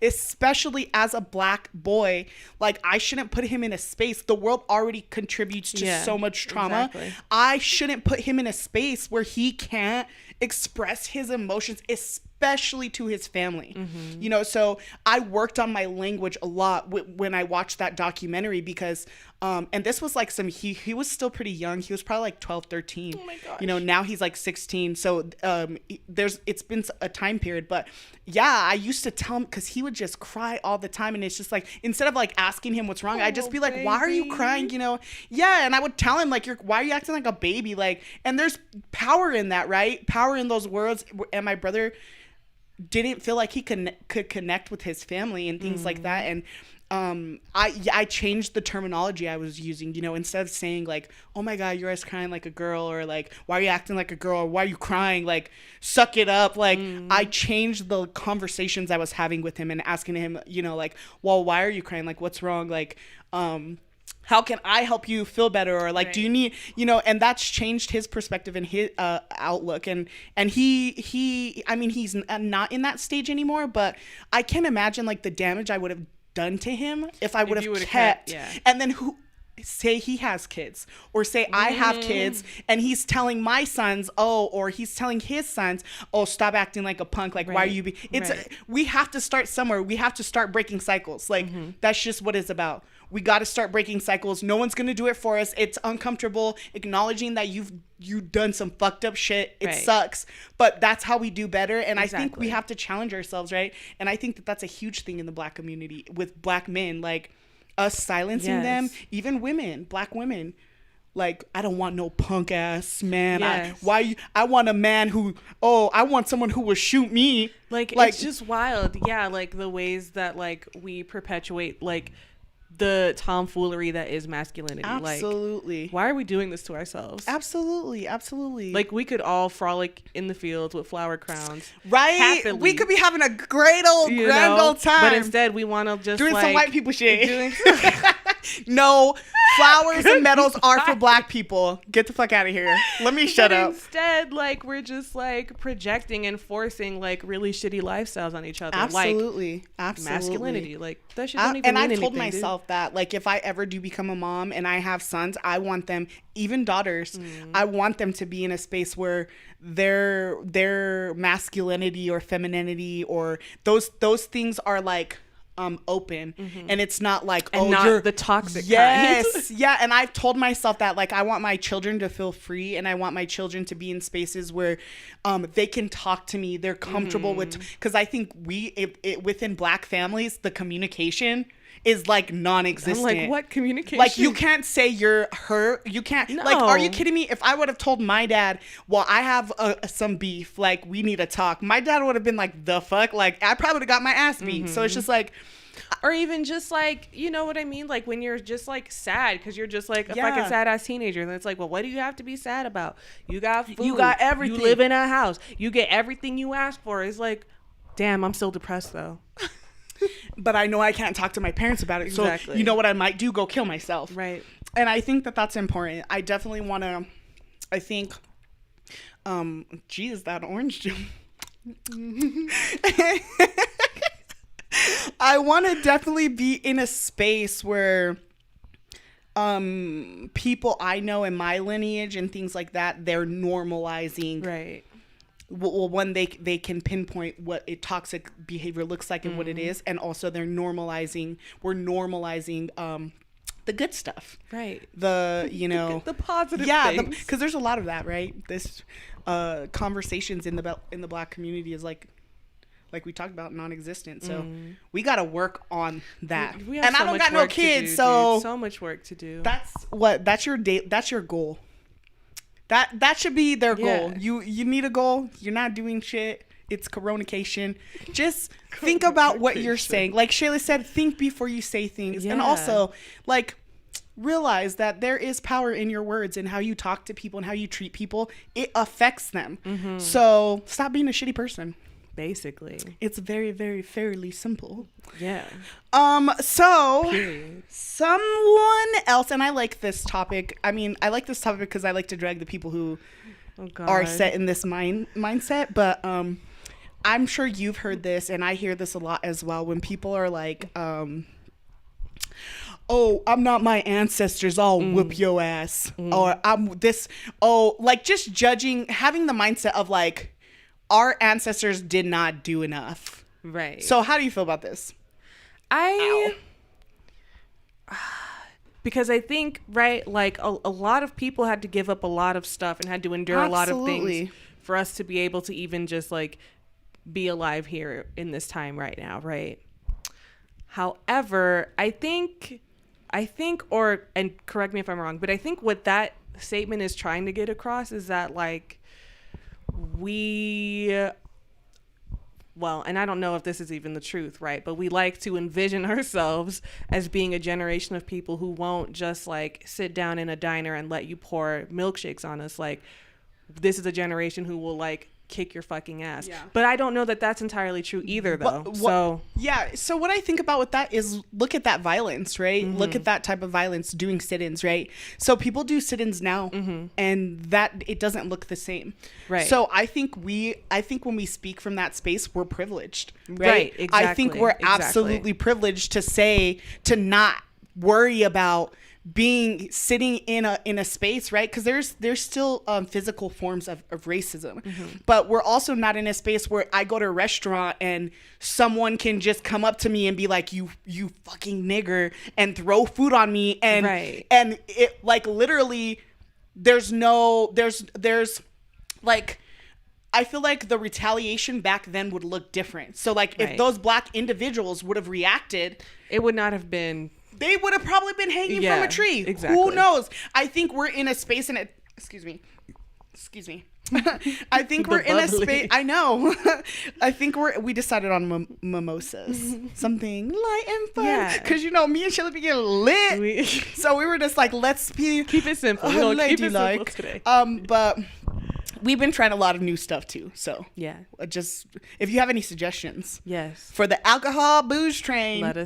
especially as a black boy, like, I shouldn't put him in a space. The world already contributes to so much trauma. Exactly. I shouldn't put him in a space where he can't express his emotions, especially to his family. You know, so I worked on my language a lot when I watched that documentary because and this was like he was still pretty young. He was probably like 12, 13. Oh my gosh. You know, now he's like 16. So it's been a time period, but yeah, I used to tell him because he would just cry all the time. And it's just like, instead of like asking him what's wrong, I'd just be like, why are you crying? You know? Yeah. And I would tell him like, why are you acting like a baby? Like, and there's power in that, right? Power in those words. And my brother didn't feel like he could connect with his family and things like that. And I changed the terminology I was using, you know, instead of saying like, oh my God, you're always crying like a girl, or like, why are you acting like a girl, or why are you crying, like, suck it up. Like, I changed the conversations I was having with him and asking him, you know, like, well, why are you crying? Like, what's wrong? Like, how can I help you feel better? Or like, do you need, you know, and that's changed his perspective and his outlook. And he, I mean, he's not in that stage anymore, but I can imagine like the damage I would have done to him if I would have kept. And then say he has kids, or say I have kids, and he's telling my sons, or he's telling his sons, stop acting like a punk. Like, why are you we have to start somewhere. We have to start breaking cycles. Like, that's just what it's about. We got to start breaking cycles. No one's going to do it for us. It's uncomfortable acknowledging that you've done some fucked up shit. It sucks, but that's how we do better. And I think we have to challenge ourselves, right? And I think that that's a huge thing in the black community with black men, like us silencing them, even women, black women. Like, I don't want no punk ass man. I want a man who, I want someone who will shoot me. Like it's just wild. Yeah. Like the ways that like we perpetuate like the tomfoolery that is masculinity. Absolutely. Like, why are we doing this to ourselves? Absolutely. Like, we could all frolic in the fields with flower crowns, right? Happily. We could be having a grand old time, but instead we want to just doing some white people shit. No, flowers and medals are for black people. Get the fuck out of here. Let me shut up. Instead, like, we're just like projecting and forcing like really shitty lifestyles on each other. Absolutely. Masculinity. Like, that shit don't even mean anything. And I've told myself that, like, if I ever do become a mom and I have sons, I want them, even daughters, I want them to be in a space where their masculinity or femininity or those things are like open, and it's not like, and not you're the toxic kind. Yeah. And I've told myself that, like, I want my children to feel free, and I want my children to be in spaces where they can talk to me, they're comfortable with, because I think within black families, the communication is like non-existent. I'm like, what communication? Like, you can't say you're hurt. You can't. No. Like, are you kidding me? If I would have told my dad, well, I have some beef, like, we need to talk, my dad would have been like, the fuck? Like, I probably would have got my ass beat. So it's just like, or even just like, you know what I mean? Like, when you're just like sad because you're just like a fucking sad ass teenager, and it's like, well, what do you have to be sad about? You got food. You got everything. You live in a house. You get everything you ask for. It's like, damn, I'm still depressed though. But I know I can't talk to my parents about it. Exactly. So you know what I might do? Go kill myself. Right. And I think that that's important. I definitely want to, I think, geez, that orange juice. I want to definitely be in a space where people I know in my lineage and things like that, they're normalizing one, they can pinpoint what a toxic behavior looks like and what it is, and also we're normalizing the good stuff, right? The positive things. because there's a lot of that, right? This conversations in the Black community is like we talked about, non-existent. So we got to work on that. We have and so I don't much got no work to kids, do, so dude. So much work to do. That's your goal. That should be their goal. You need a goal. You're not doing shit. It's coronation. Just think about what you're saying. Like Shayla said, think before you say things. And also, like, realize that there is power in your words and how you talk to people and how you treat people. It affects them. So stop being a shitty person. Basically. It's very, very fairly simple. Yeah. So Period. Someone else, and I like this topic. I mean, I like this topic because I like to drag the people who are set in this mindset. But I'm sure you've heard this, and I hear this a lot as well, when people are like, oh, I'm not my ancestors, I'll whoop your ass. Or I'm this, like just judging, having the mindset of like, our ancestors did not do enough. Right. So how do you feel about this? Because I think, right, like a lot of people had to give up a lot of stuff and had to endure a lot of things for us to be able to even just like be alive here in this time right now, right? However, I think, and correct me if I'm wrong, but I think what that statement is trying to get across is that like and I don't know if this is even the truth, right? But we like to envision ourselves as being a generation of people who won't just like sit down in a diner and let you pour milkshakes on us. Like, this is a generation who will like kick your fucking ass. Yeah. But I don't know that that's entirely true either, though. So what I think about with that is look at that violence, right? Look at that type of violence, doing sit-ins, right? So people do sit-ins now, and that it doesn't look the same, right? So I think when we speak from that space, we're privileged, right? Exactly. I think we're absolutely privileged to not worry about sitting in a space, right? Because there's still physical forms of racism, but we're also not in a space where I go to a restaurant and someone can just come up to me and be like, you fucking nigger, and throw food on me, and and it like literally there's like, I feel like the retaliation back then would look different. So like if those Black individuals would have reacted, it would not have been. They would have probably been hanging from a tree. Exactly. Who knows? I think we're in a space excuse me. I think we're in a space. I know. I think we decided on mimosas. Something light and fun. Yeah. Because, me and Shelly be getting lit. So we were just like, let's keep it simple. We'll keep it simple today. But we've been trying a lot of new stuff too. So yeah, just if you have any suggestions, for the alcohol booze train, let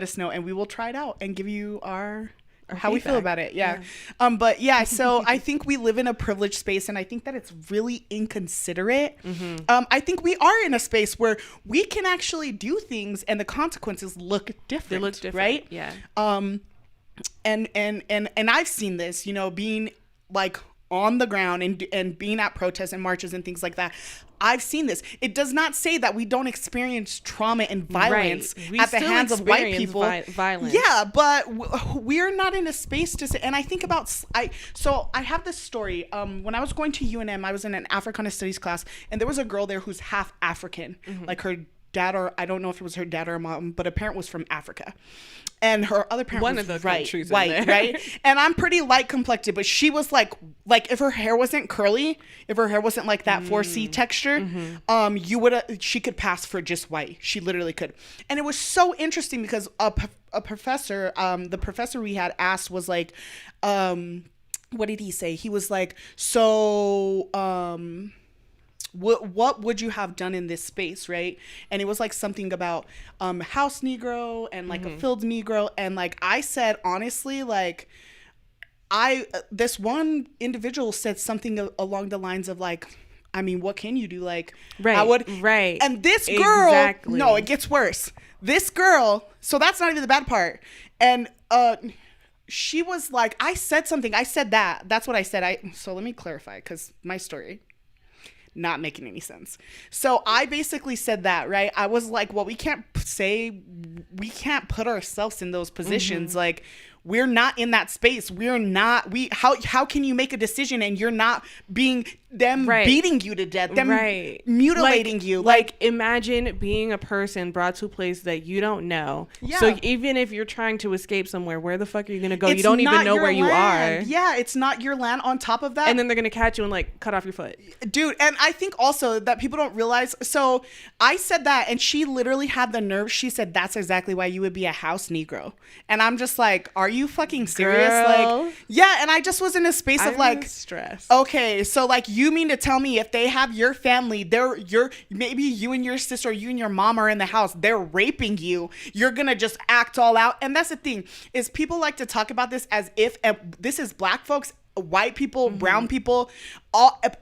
us know, and we will try it out and give you our how feedback. We feel about it. Yeah. But yeah, so I think we live in a privileged space, and I think that it's really inconsiderate. I think we are in a space where we can actually do things and the consequences look different. They look different, right? Yeah. And I've seen this, being like on the ground and being at protests and marches and things like that. I've seen this. It does not say that we don't experience trauma and violence at the hands of white people. Violence. Yeah, but we're not in a space to say. And I think about I have this story. When I was going to UNM, I was in an Africana Studies class, and there was a girl there who's half African, like her dad, or I don't know if it was her dad or mom, but a parent was from Africa. And her other parent was white, right? And I'm pretty light complected, but she was like if her hair wasn't curly, if her hair wasn't like that 4C texture, she could pass for just white. She literally could. And it was so interesting because a professor, the professor we had asked was like, what did he say? He was like, so, what would you have done in this space, right? And it was like something about house Negro and like a field Negro, and like I said, honestly, like this one individual said something along the lines of like, I mean, what can you do? Like, I would, and this girl, no, it gets worse. This girl, so that's not even the bad part, and she was like, I said something, I said that's what I said. So let me clarify, because my story. not making any sense. So I basically said that, right? I was like, well, we can't put ourselves in those positions. Like, we're not in that space. How can you make a decision and you're not being them beating you to death, them mutilating you? Like, imagine being a person brought to a place that you don't know. Yeah. So even if you're trying to escape somewhere, where the fuck are you going to go? You don't even know where you are. Yeah, it's not your land. On top of that. And then they're going to catch you and like cut off your foot. Dude, and I think also that people don't realize. So I said that and she literally had the nerve. She said, that's exactly why you would be a house Negro. And I'm just like, are you fucking serious? Girl. Like, yeah. And I just was in a space of like stress. Okay, so like you mean to tell me if they have your family, maybe you and your sister, you and your mom are in the house, they're raping you, you're gonna just act all out? And that's the thing, is people like to talk about this as if this is black folks, white people, brown people.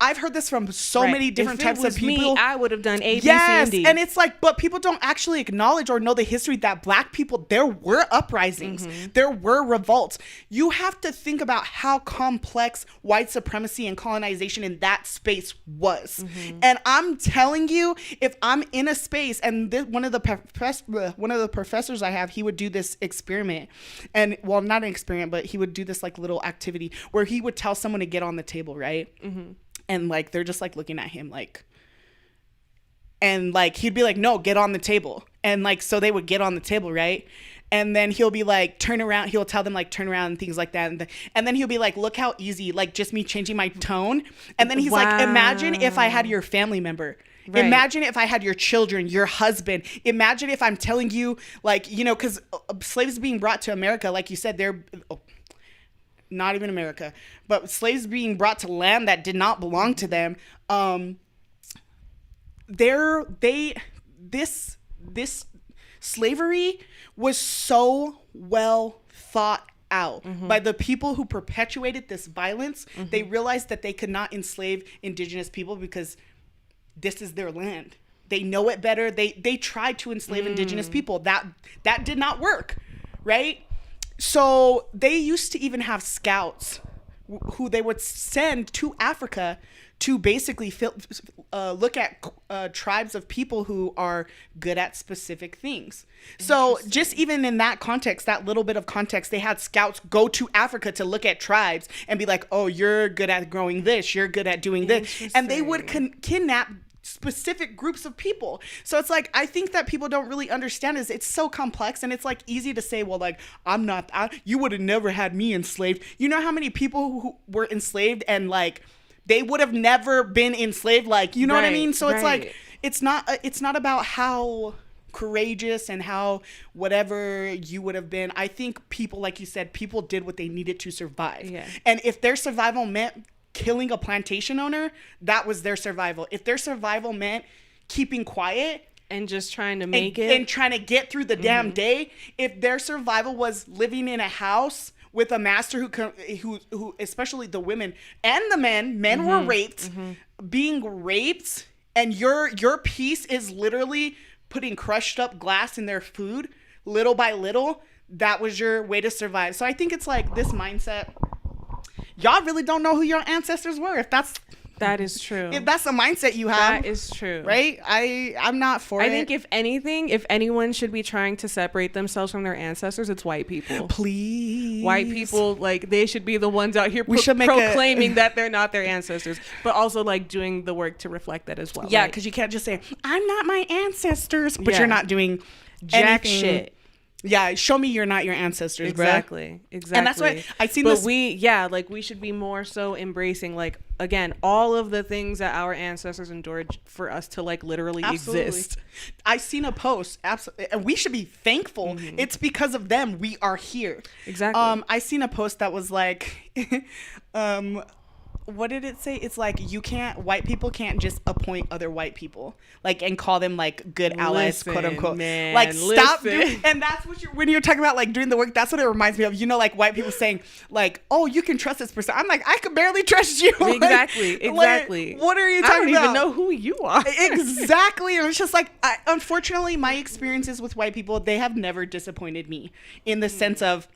I've heard this from so many different types of people. Me, I would have done A, B, C, and D. And it's like, but people don't actually acknowledge or know the history that black people, there were uprisings, there were revolts. You have to think about how complex white supremacy and colonization in that space was. And I'm telling you, if I'm in a space, and one of the professors I have, he would do this experiment, and well, not an experiment, but he would do this like little activity where he would tell someone to get on the table, right? And like they're just like looking at him like, and like he'd be like, no, get on the table. And like so they would get on the table, right? And then he'll be like, turn around. He'll tell them like, turn around and things like that. And then he'll be like, look how easy, like just me changing my tone. And then he's like, imagine if I had your family member. Right. Imagine if I had your children, your husband. Imagine if I'm telling you, like, you know, because slaves being brought to America, like you said, they're not even America, but slaves being brought to land that did not belong to them. This slavery was so well thought out by the people who perpetuated this violence. They realized that they could not enslave indigenous people because this is their land. They know it better. They tried to enslave indigenous people. That did not work, right? So they used to even have scouts who they would send to Africa to basically look at tribes of people who are good at specific things. So just even in that context, that little bit of context, they had scouts go to Africa to look at tribes and be like, oh, you're good at growing this, you're good at doing this. And they would kidnap specific groups of people. So it's like, I think that people don't really understand is it's so complex, and it's like easy to say, well, like, you would have never had me enslaved. You know how many people who were enslaved and like they would have never been enslaved, like, you know what I mean? So it's like, it's not about how courageous and how whatever you would have been. I think people, like you said, people did what they needed to survive. Yeah. And if their survival meant killing a plantation owner, that was their survival. If their survival meant keeping quiet and just trying to make it and trying to get through the damn day, if their survival was living in a house with a master who especially the women and the men were raped, being raped, and your piece is literally putting crushed up glass in their food little by little, that was your way to survive. So I think it's like this mindset. Y'all really don't know who your ancestors were. That is true. If that's the mindset you have. That is true. Right? I'm not for it. I think if anything, if anyone should be trying to separate themselves from their ancestors, it's white people. Please. White people, like, they should be the ones out here proclaiming that they're not their ancestors, but also like doing the work to reflect that as well. Yeah, because you can't just say, I'm not my ancestors, but you're not doing jack anything. Shit. Yeah, show me you're not your ancestors, exactly, bruh. Exactly. And that's why I seen but this. We should be more so embracing, like, again, all of the things that our ancestors endured for us to like literally exist. I seen a post, absolutely, and we should be thankful. It's because of them we are here. Exactly. I seen a post that was like, what did it say? It's like, white people can't just appoint other white people, like, and call them like good allies, quote unquote. Man, like, stop doing, and that's what when you're talking about like doing the work, that's what it reminds me of. You know, like white people saying like, oh, you can trust this person. I'm like, I could barely trust you. Exactly. Like, what are you talking about? I don't even know who you are. Exactly. And it's just like, unfortunately, my experiences with white people, they have never disappointed me in the sense of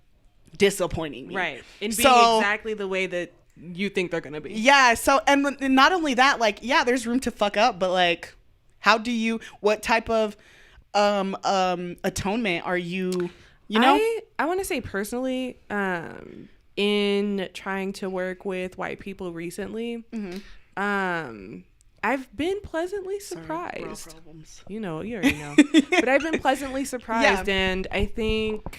disappointing me. Right. In being exactly the way that you think they're gonna be. Yeah. So, and not only that, like, yeah, there's room to fuck up, but like, what type of atonement are you? You know, I want to say personally, in trying to work with white people recently, I've been pleasantly surprised. You already know. But I've been pleasantly surprised, and I think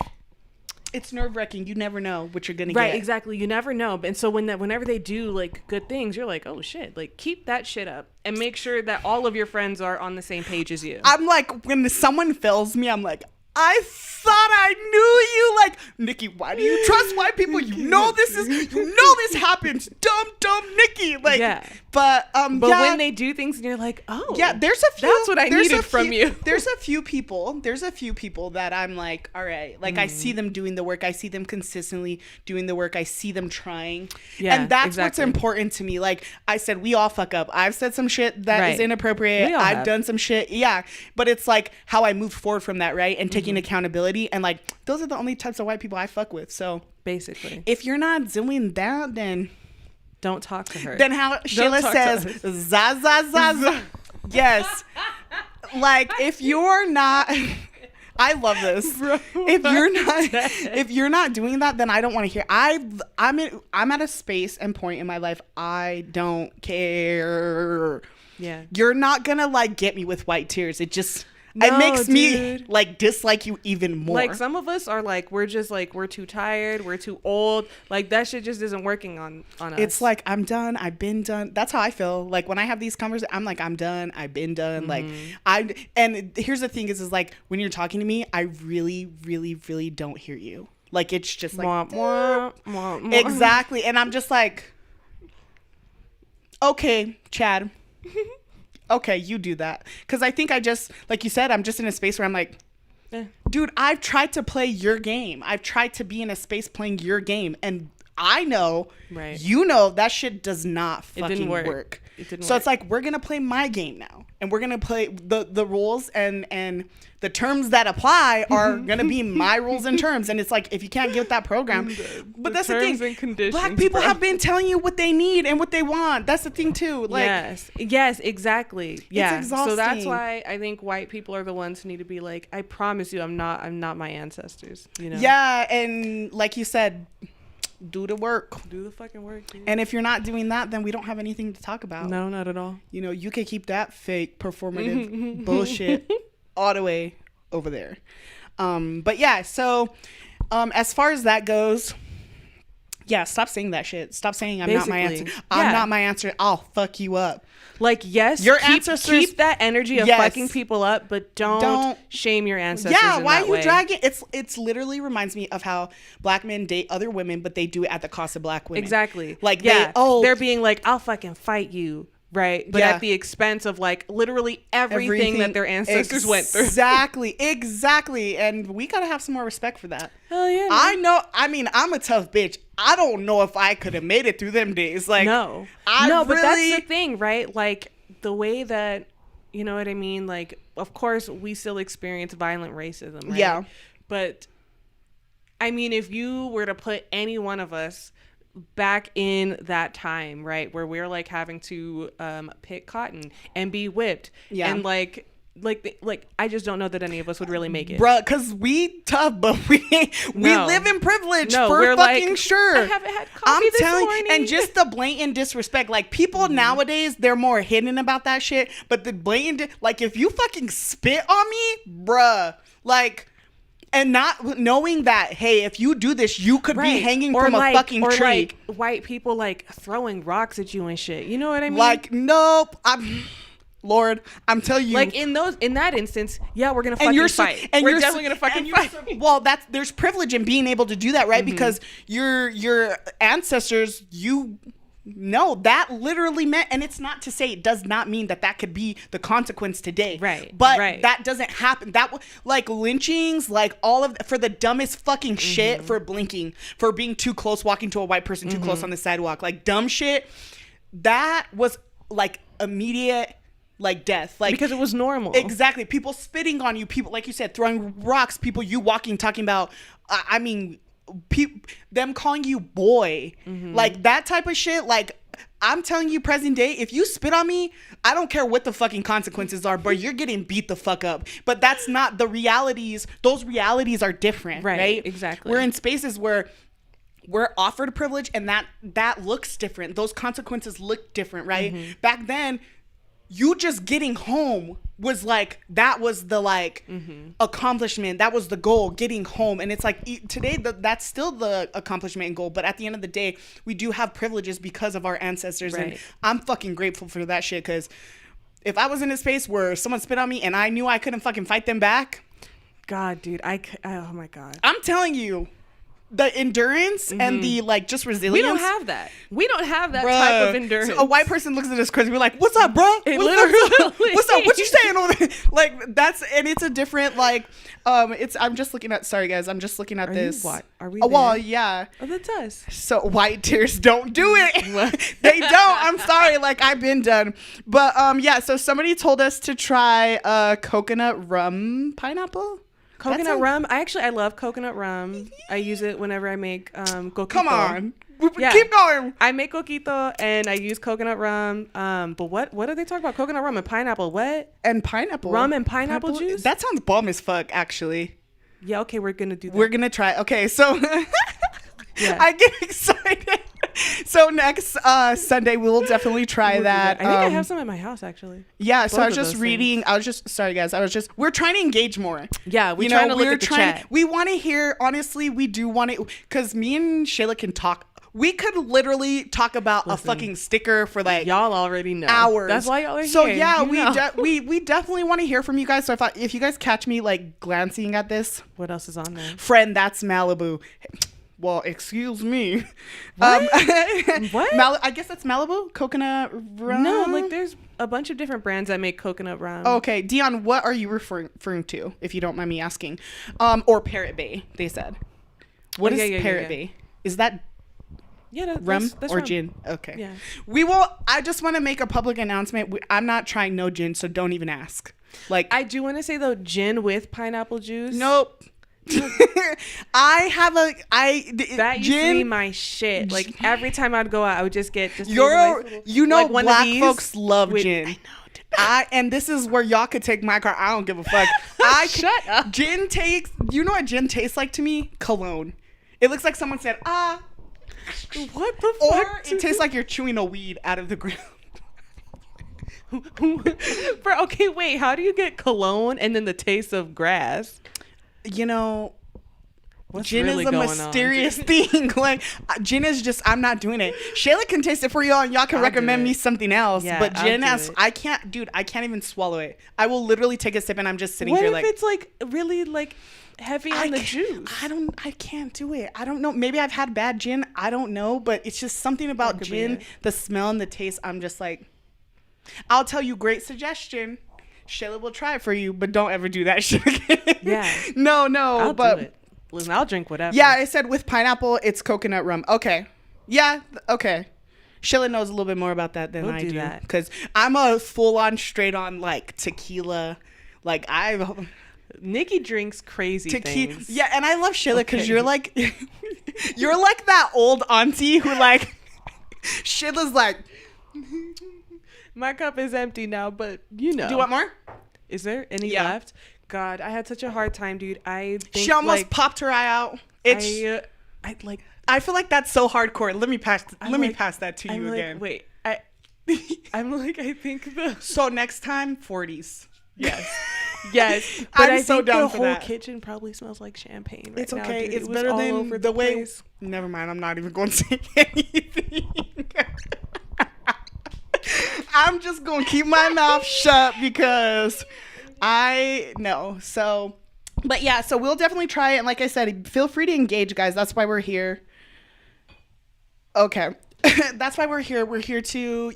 it's nerve-wracking. You never know what you're gonna get. Right, get. exactly. You never know. And so whenever they do like good things, you're like, oh shit, like keep that shit up and make sure that all of your friends are on the same page as you. I'm like, when someone fails me, I'm like, I thought I knew you. Like, Nikki, why do you trust white people? You know this happens. Dumb Nikki. Like, yeah. But when they do things and you're like, oh, yeah, there's a few. That's what I needed from you. There's a few people that I'm like, all right, like I see them doing the work. I see them consistently doing the work. I see them trying. Yeah, and that's what's important to me. Like I said, we all fuck up. I've said some shit that is inappropriate. I've done some shit. Yeah. But it's like how I moved forward from that, right? And taking accountability, and like those are the only types of white people I fuck with. So basically, if you're not doing that, then don't talk to her. Then how Sheila says, za. Yes. Like if you're not, I love this. Bro, if you're not doing that, then I don't want to hear. I'm at a space and point in my life. I don't care. Yeah. You're not gonna like get me with white tears. It makes me like dislike you even more. Like some of us are like, we're too tired, we're too old. Like that shit just isn't working on us. It's like, I'm done, I've been done. That's how I feel. Like when I have these conversations, I'm like, I'm done, I've been done. Like and here's the thing is like when you're talking to me, I really, really, really don't hear you. Like it's just like exactly. And I'm just like, okay, Chad. Okay, you do that. Because I think like you said, I'm just in a space where I'm like, dude, I've tried to play your game. I've tried to be in a space playing your game. And I know, you know, that shit does not fucking work. It didn't work. It's like, we're going to play my game now. And we're going to play the rules and the terms that apply are going to be my rules and terms. And it's like, if you can't get that program. But that's the thing. Black people have been telling you what they need and what they want. That's the thing too. Like, yes, exactly. Yeah. It's exhausting. So that's why I think white people are the ones who need to be like, I promise you, I'm not my ancestors. You know? Yeah. And like you said, do the work. Do the fucking work, dude. And if you're not doing that, then we don't have anything to talk about. No, not at all. You know, you can keep that fake performative bullshit all the way over there. But yeah, so as far as that goes, yeah, stop saying that shit. Stop saying I'm not my answer. I'm not my answer. I'll fuck you up. Like, yes, your ancestors keep that energy of fucking people up, but don't shame your ancestors. Yeah, why are you dragging? It's literally reminds me of how black men date other women, but they do it at the cost of black women. Exactly. Like they're being like, I'll fucking fight you. Right. But at the expense of like literally everything that their ancestors went through. Exactly. And we got to have some more respect for that. Hell yeah. I know. I mean, I'm a tough bitch. I don't know if I could have made it through them days. Like, but that's the thing, right? Like the way that, you know what I mean? Like, of course, we still experience violent racism. Right? Yeah. But I mean, if you were to put any one of us back in that time, right, where we're like having to pick cotton and be whipped, and like I just don't know that any of us would really make it, bruh, because we tough, but we live in privilege for fucking sure. I haven't had coffee this morning. And just the blatant disrespect, like people nowadays, they're more hidden about that shit, but the blatant, like if you fucking spit on me, bruh, like. And not knowing that, hey, if you do this, you could be hanging from a fucking tree. Or like white people like throwing rocks at you and shit. You know what I mean? Like, nope. Lord, I'm telling you. Like in that instance, yeah, we're gonna fucking fight. And we're definitely gonna fucking fight. Well, there's privilege in being able to do that, right? Mm-hmm. Because your ancestors, no, that literally meant, and it's not to say it does not mean that could be the consequence today. Right. But that doesn't happen. That like lynchings, like all of for the dumbest fucking shit, for blinking, for being too close, walking to a white person too close on the sidewalk, like dumb shit. That was like immediate, like death, like because it was normal. Exactly. People spitting on you, people like you said throwing rocks, people you walking talking about. I mean. them calling you boy, like that type of shit. Like, I'm telling you, present day, if you spit on me, I don't care what the fucking consequences are, but you're getting beat the fuck up. But that's not the realities. Those realities are different, right? Exactly. We're in spaces where we're offered privilege, and that looks different. Those consequences look different, right? Back then, you just getting home was like, that was the like accomplishment. That was the goal, getting home. And it's like today that's still the accomplishment and goal. But at the end of the day, we do have privileges because of our ancestors. Right. And I'm fucking grateful for that shit. Because if I was in a space where someone spit on me and I knew I couldn't fucking fight them back. God, dude, oh my God. I'm telling you. The endurance and the like just resilience. We don't have that. We don't have that type of endurance. So a white person looks at us crazy. We're like, "What's up, bro? What's up? What you saying over there?" Like that's, and it's a different like. I'm just looking at. Sorry guys, I'm just looking at this. What are we? Oh, well, yeah. Oh, that's us. So white tears don't do it. They don't. I'm sorry. Like I've been done. But yeah. So somebody told us to try coconut rum pineapple. Coconut rum. I love coconut rum. I use it whenever I make coquito. Come on. Yeah. Keep going. I make coquito and I use coconut rum. But what are they talking about? Coconut rum and pineapple. What? And pineapple. Rum and pineapple juice? That sounds bomb as fuck, actually. Yeah, okay, we're going to do that. We're going to try. Okay, so Yeah. I get excited. So next Sunday, we will definitely try that. I think I have some at my house, actually. Yeah, so Both I was of just those reading. things. Sorry, guys. We're trying to engage more. Yeah, we're trying to look at the chat. We want to hear, honestly, we do want to, because me and Shayla can talk. We could literally talk about a fucking sticker for like y'all already know hours. That's why y'all are so here. Yeah, we definitely want to hear from you guys. So if you guys catch me like glancing at this, what else is on there? Friend, that's Malibu. Well, excuse me. What? What? I guess that's Malibu coconut rum. No, like there's a bunch of different brands that make coconut rum. Okay, Dion, what are you referring to, if you don't mind me asking? Or Parrot Bay, they said. What is Parrot Bay? Is that rum that's or rum. gin? Okay. Yeah. We will. I just want to make a public announcement. I'm not trying no gin, so don't even ask. Like I do want to say though, gin with pineapple juice. Nope. That used to be my shit. Like every time I'd go out, I would just get just like one black of these folks love gin. I know. And this is where y'all could take my car. I don't give a fuck. Shut up. Gin takes. You know what gin tastes like to me? Cologne. It looks like someone said What the fuck? or it tastes like you're chewing a weed out of the ground. Bro, okay, wait. How do you get cologne and then the taste of grass? You know, What's gin really is a going mysterious thing. Like gin is just, I'm not doing it. Shayla can taste it for y'all, and y'all can recommend me something else. Yeah, but gin, I can't even swallow it. I will literally take a sip, and I'm just sitting what here if like, it's like really like heavy on the juice? I can't do it. I don't know. Maybe I've had bad gin. I don't know, but it's just something about gin, the smell and the taste. I'm just like, I'll tell you, great suggestion. Shayla will try it for you, but don't ever do that shit again. Yeah. No, I'll but do it. Listen, I'll drink whatever. yeah, I said with pineapple, it's coconut rum. Okay. Yeah, okay. Shayla knows a little bit more about that than I do. Because I'm a full-on, straight-on, like, tequila. Like, Nikki drinks crazy things. Yeah, and I love Shayla because you're like, you're like that old auntie who, like, Shayla's like, my cup is empty now, but you know. do you want more? Is there any left? God, I had such a hard time, dude. I think she almost popped her eye out. I feel like that's so hardcore. Let me pass that to you again. Wait, I'm like, I think so next time 40s. Yes. Yes. But I so think down the for whole that. kitchen probably smells like champagne right It's now, okay. dude. It's It was better all than over the way. place. Never mind. I'm not even going to say anything. I'm just going to keep my mouth shut because I know. So, but yeah, so we'll definitely try it. And like I said, feel free to engage, guys. That's why we're here. Okay. That's why we're here. We're here to,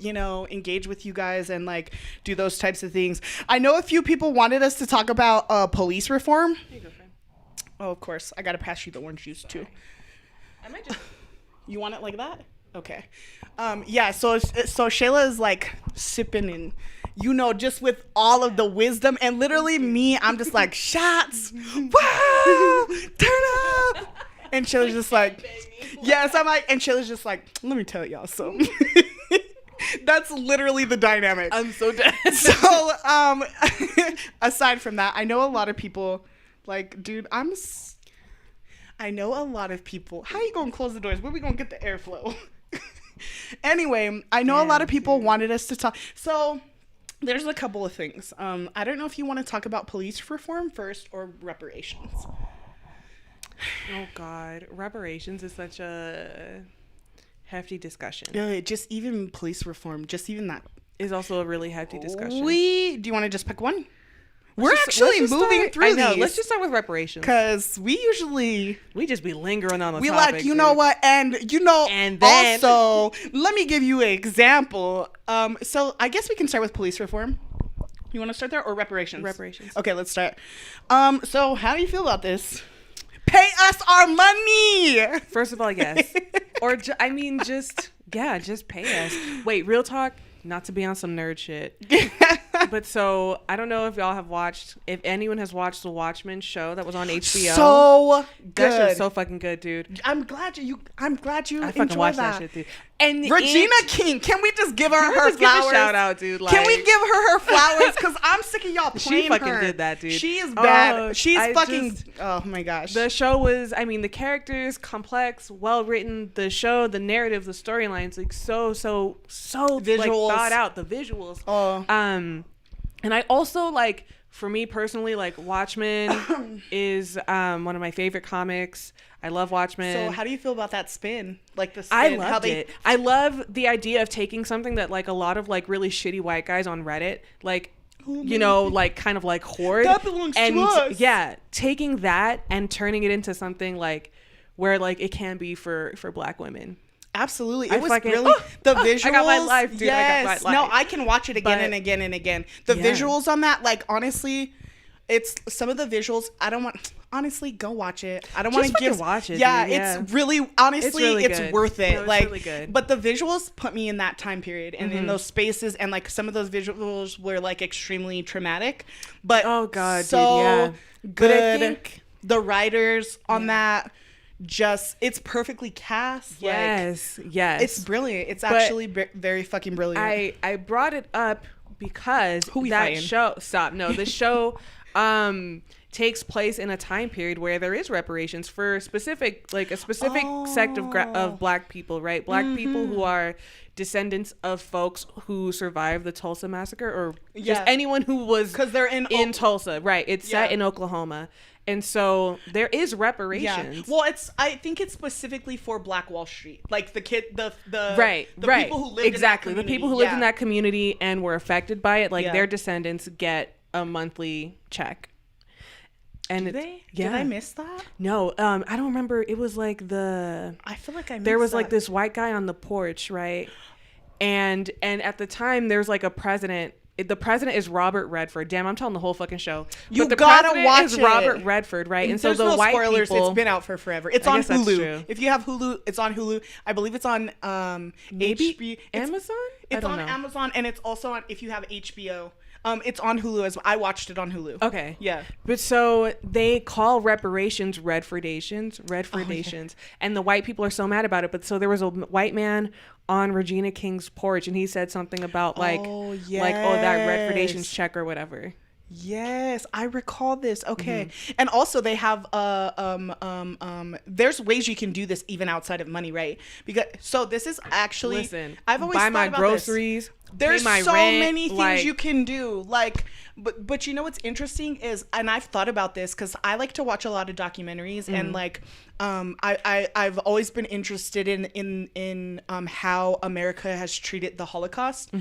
engage with you guys and like do those types of things. I know a few people wanted us to talk about police reform. Here you go, friend. Oh, of course. I got to pass you the orange juice too. I might just. You want it like that? Okay. Yeah, so Shayla is like sipping and, just with all of the wisdom. And literally me, I'm just like, shots. Wow! Turn up! And Shayla's just like, yes, I'm like, and Shayla's just like, let me tell y'all something. That's literally the dynamic. I'm so dead. So, aside from that, I know a lot of people, like, dude, I know a lot of people. How you gonna close the doors? Where we gonna get the airflow? Anyway, I know a lot of people wanted us to talk. So, there's a couple of things. I don't know if you want to talk about police reform first or reparations. Oh God, reparations is such a hefty discussion. Just even police reform, just even that Is also a really hefty discussion. do you want to just pick one? We're actually moving through these. Let's just start with reparations. Because we just be lingering on the we topic. like, you know what, and And then- also, let me give you an example. So I guess we can start with police reform. You want to start there or reparations? Reparations. Okay, let's start. So how do you feel about this? Pay us our money. First of all, yes. Or, just pay us. Wait, real talk, not to be on some nerd shit. But so, I don't know if y'all have watched, if anyone has watched the Watchmen show that was on HBO. So good. That shit's so fucking good, dude. I'm glad you I fucking enjoy watched that. that shit, dude. And Regina King, can we just give her just flowers? give a shout out, dude. Can we give her flowers? Because I'm sick of y'all playing She fucking her. did that, dude. She is bad. Oh, She's I fucking. just- Oh my gosh. The show was, I mean, the characters, complex, well written. The show, the narrative, the storylines, like so Visuals. like thought out. The visuals. Oh. And I also like, for me personally, like Watchmen is one of my favorite comics. I love Watchmen. So how do you feel about that spin? Like the spin? I how loved it. I love the idea of taking something that like a lot of like really shitty white guys on Reddit, like, you know, like kind of like hoard. That belongs and to us. Yeah, taking that and turning it into something like where like it can be for Black women. Absolutely. It I was fucking- really the visuals. I got my life, dude. Yes. I got my No, life. I can watch it again But- and again and again. The Yeah. visuals on that, like honestly, it's some of the visuals. I don't want. Honestly, go watch it. I don't want to Just give. fucking watch it, Yeah, dude. Yeah. it's really honestly, really it's good. worth it. No, it's like, really good. but the visuals put me in that time period and Mm-hmm. in those spaces, and like some of those visuals were like extremely traumatic. But Oh, God, dude, so yeah. good. But I think- the writers on that. Just it's perfectly cast. Yes, yes. It's brilliant. It's But actually very fucking brilliant. I brought it up because Who we that fighting? show the show takes place in a time period where there is reparations for a specific sect of Black people, right? Black people who are descendants of folks who survived the Tulsa massacre, or just Yeah. anyone who was 'Cause they're in Tulsa, right? It's set Yeah. in Oklahoma, and so there is reparations. Well, I think it's specifically for Black Wall Street, like the Right, right. people who lived exactly in that the people community. who lived in Yeah. that community and were affected by it, like Yeah. their descendants get a monthly check. And Did they? Yeah. Did I miss that? No, I don't remember. It was like I feel like I missed there was like that. this white guy on the porch, right? And at the time there's like a president. The president is Robert Redford. Damn, I'm telling the whole fucking show. You But the gotta president watch is it. Robert Redford, right? And so There's the no white spoilers. people. It's been out for forever. It's I on guess that's Hulu. true. If you have Hulu, it's on Hulu. I believe it's on Maybe HBO. Amazon? I It's don't on know. Amazon, and it's also on if you have HBO. It's on Hulu as well. I watched it on Hulu. Okay. Yeah. But so they call reparations Redfordations, Oh, and the white people are so mad about it. But so there was a white man on Regina King's porch, and he said something about like Oh, that Redfordations yes. check or whatever. Yes, I recall this. Okay. Mm-hmm. And also they have there's ways you can do this even outside of money, right? Because so this is actually Listen, I've always buy thought my about groceries. This. There's pay my so rent, many things like- you can do. Like but you know what's interesting is, and I've thought about this cuz I like to watch a lot of documentaries and like I've always been interested in how America has treated the Holocaust,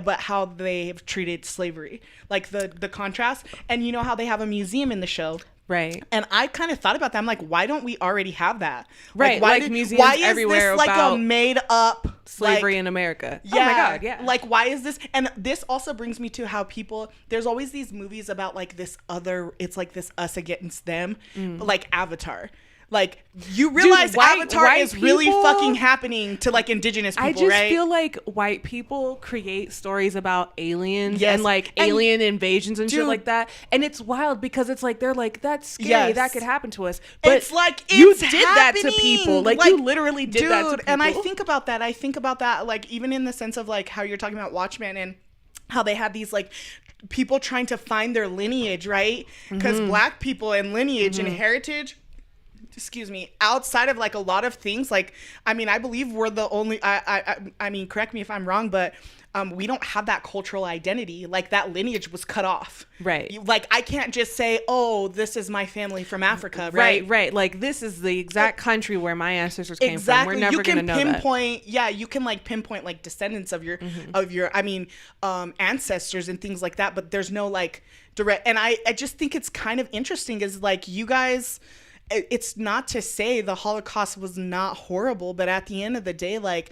but how they've treated slavery, like the contrast. And you know how they have a museum in the show, Right. and I kind of thought about that. I'm like, why don't we already have that? Right, like museums why is everywhere this like a about made up Slavery like, in America. yeah, Oh my God. Yeah. Like, why is this? And this also brings me to how people, there's always these movies about like this other, it's like this us against them, like Avatar. Like, you realize Avatar white is really people- fucking happening to like indigenous people, I just right? feel like white people create stories about aliens Yes. and like And- alien invasions and shit Dude. like that, and it's wild because it's like they're like, that's scary, Yes. that could happen to us. But it's like you it's did that to happening. people, like you literally did that to people. And I think about that, like even in the sense of like how you're talking about Watchmen and how they had these like people trying to find their lineage, right? Because Black people and lineage and heritage, excuse me, outside of like a lot of things, like I mean, I believe we're the only. I mean, correct me if I'm wrong, but we don't have that cultural identity. Like that lineage was cut off, right? Like I can't just say, oh, this is my family from Africa, right? Right. Like this is the exact country where my ancestors came Exactly. from. We're never gonna know that. You can like pinpoint like descendants of your ancestors and things like that, but there's no like direct. And I just think it's kind of interesting is like you guys. It's not to say the Holocaust was not horrible, but at the end of the day, like,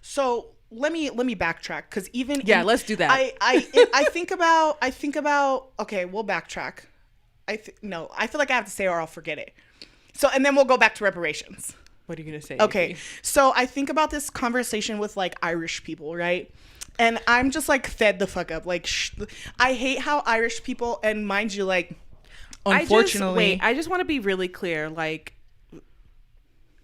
so let me backtrack because even let's do that. I think about okay, we'll backtrack. I feel like I have to say or I'll forget it. So and then we'll go back to reparations. What are you gonna say? Okay, so I think about this conversation with like Irish people, right? And I'm just like fed the fuck up. Like I hate how Irish people, and mind you, like unfortunately, I just want to be really clear. Like,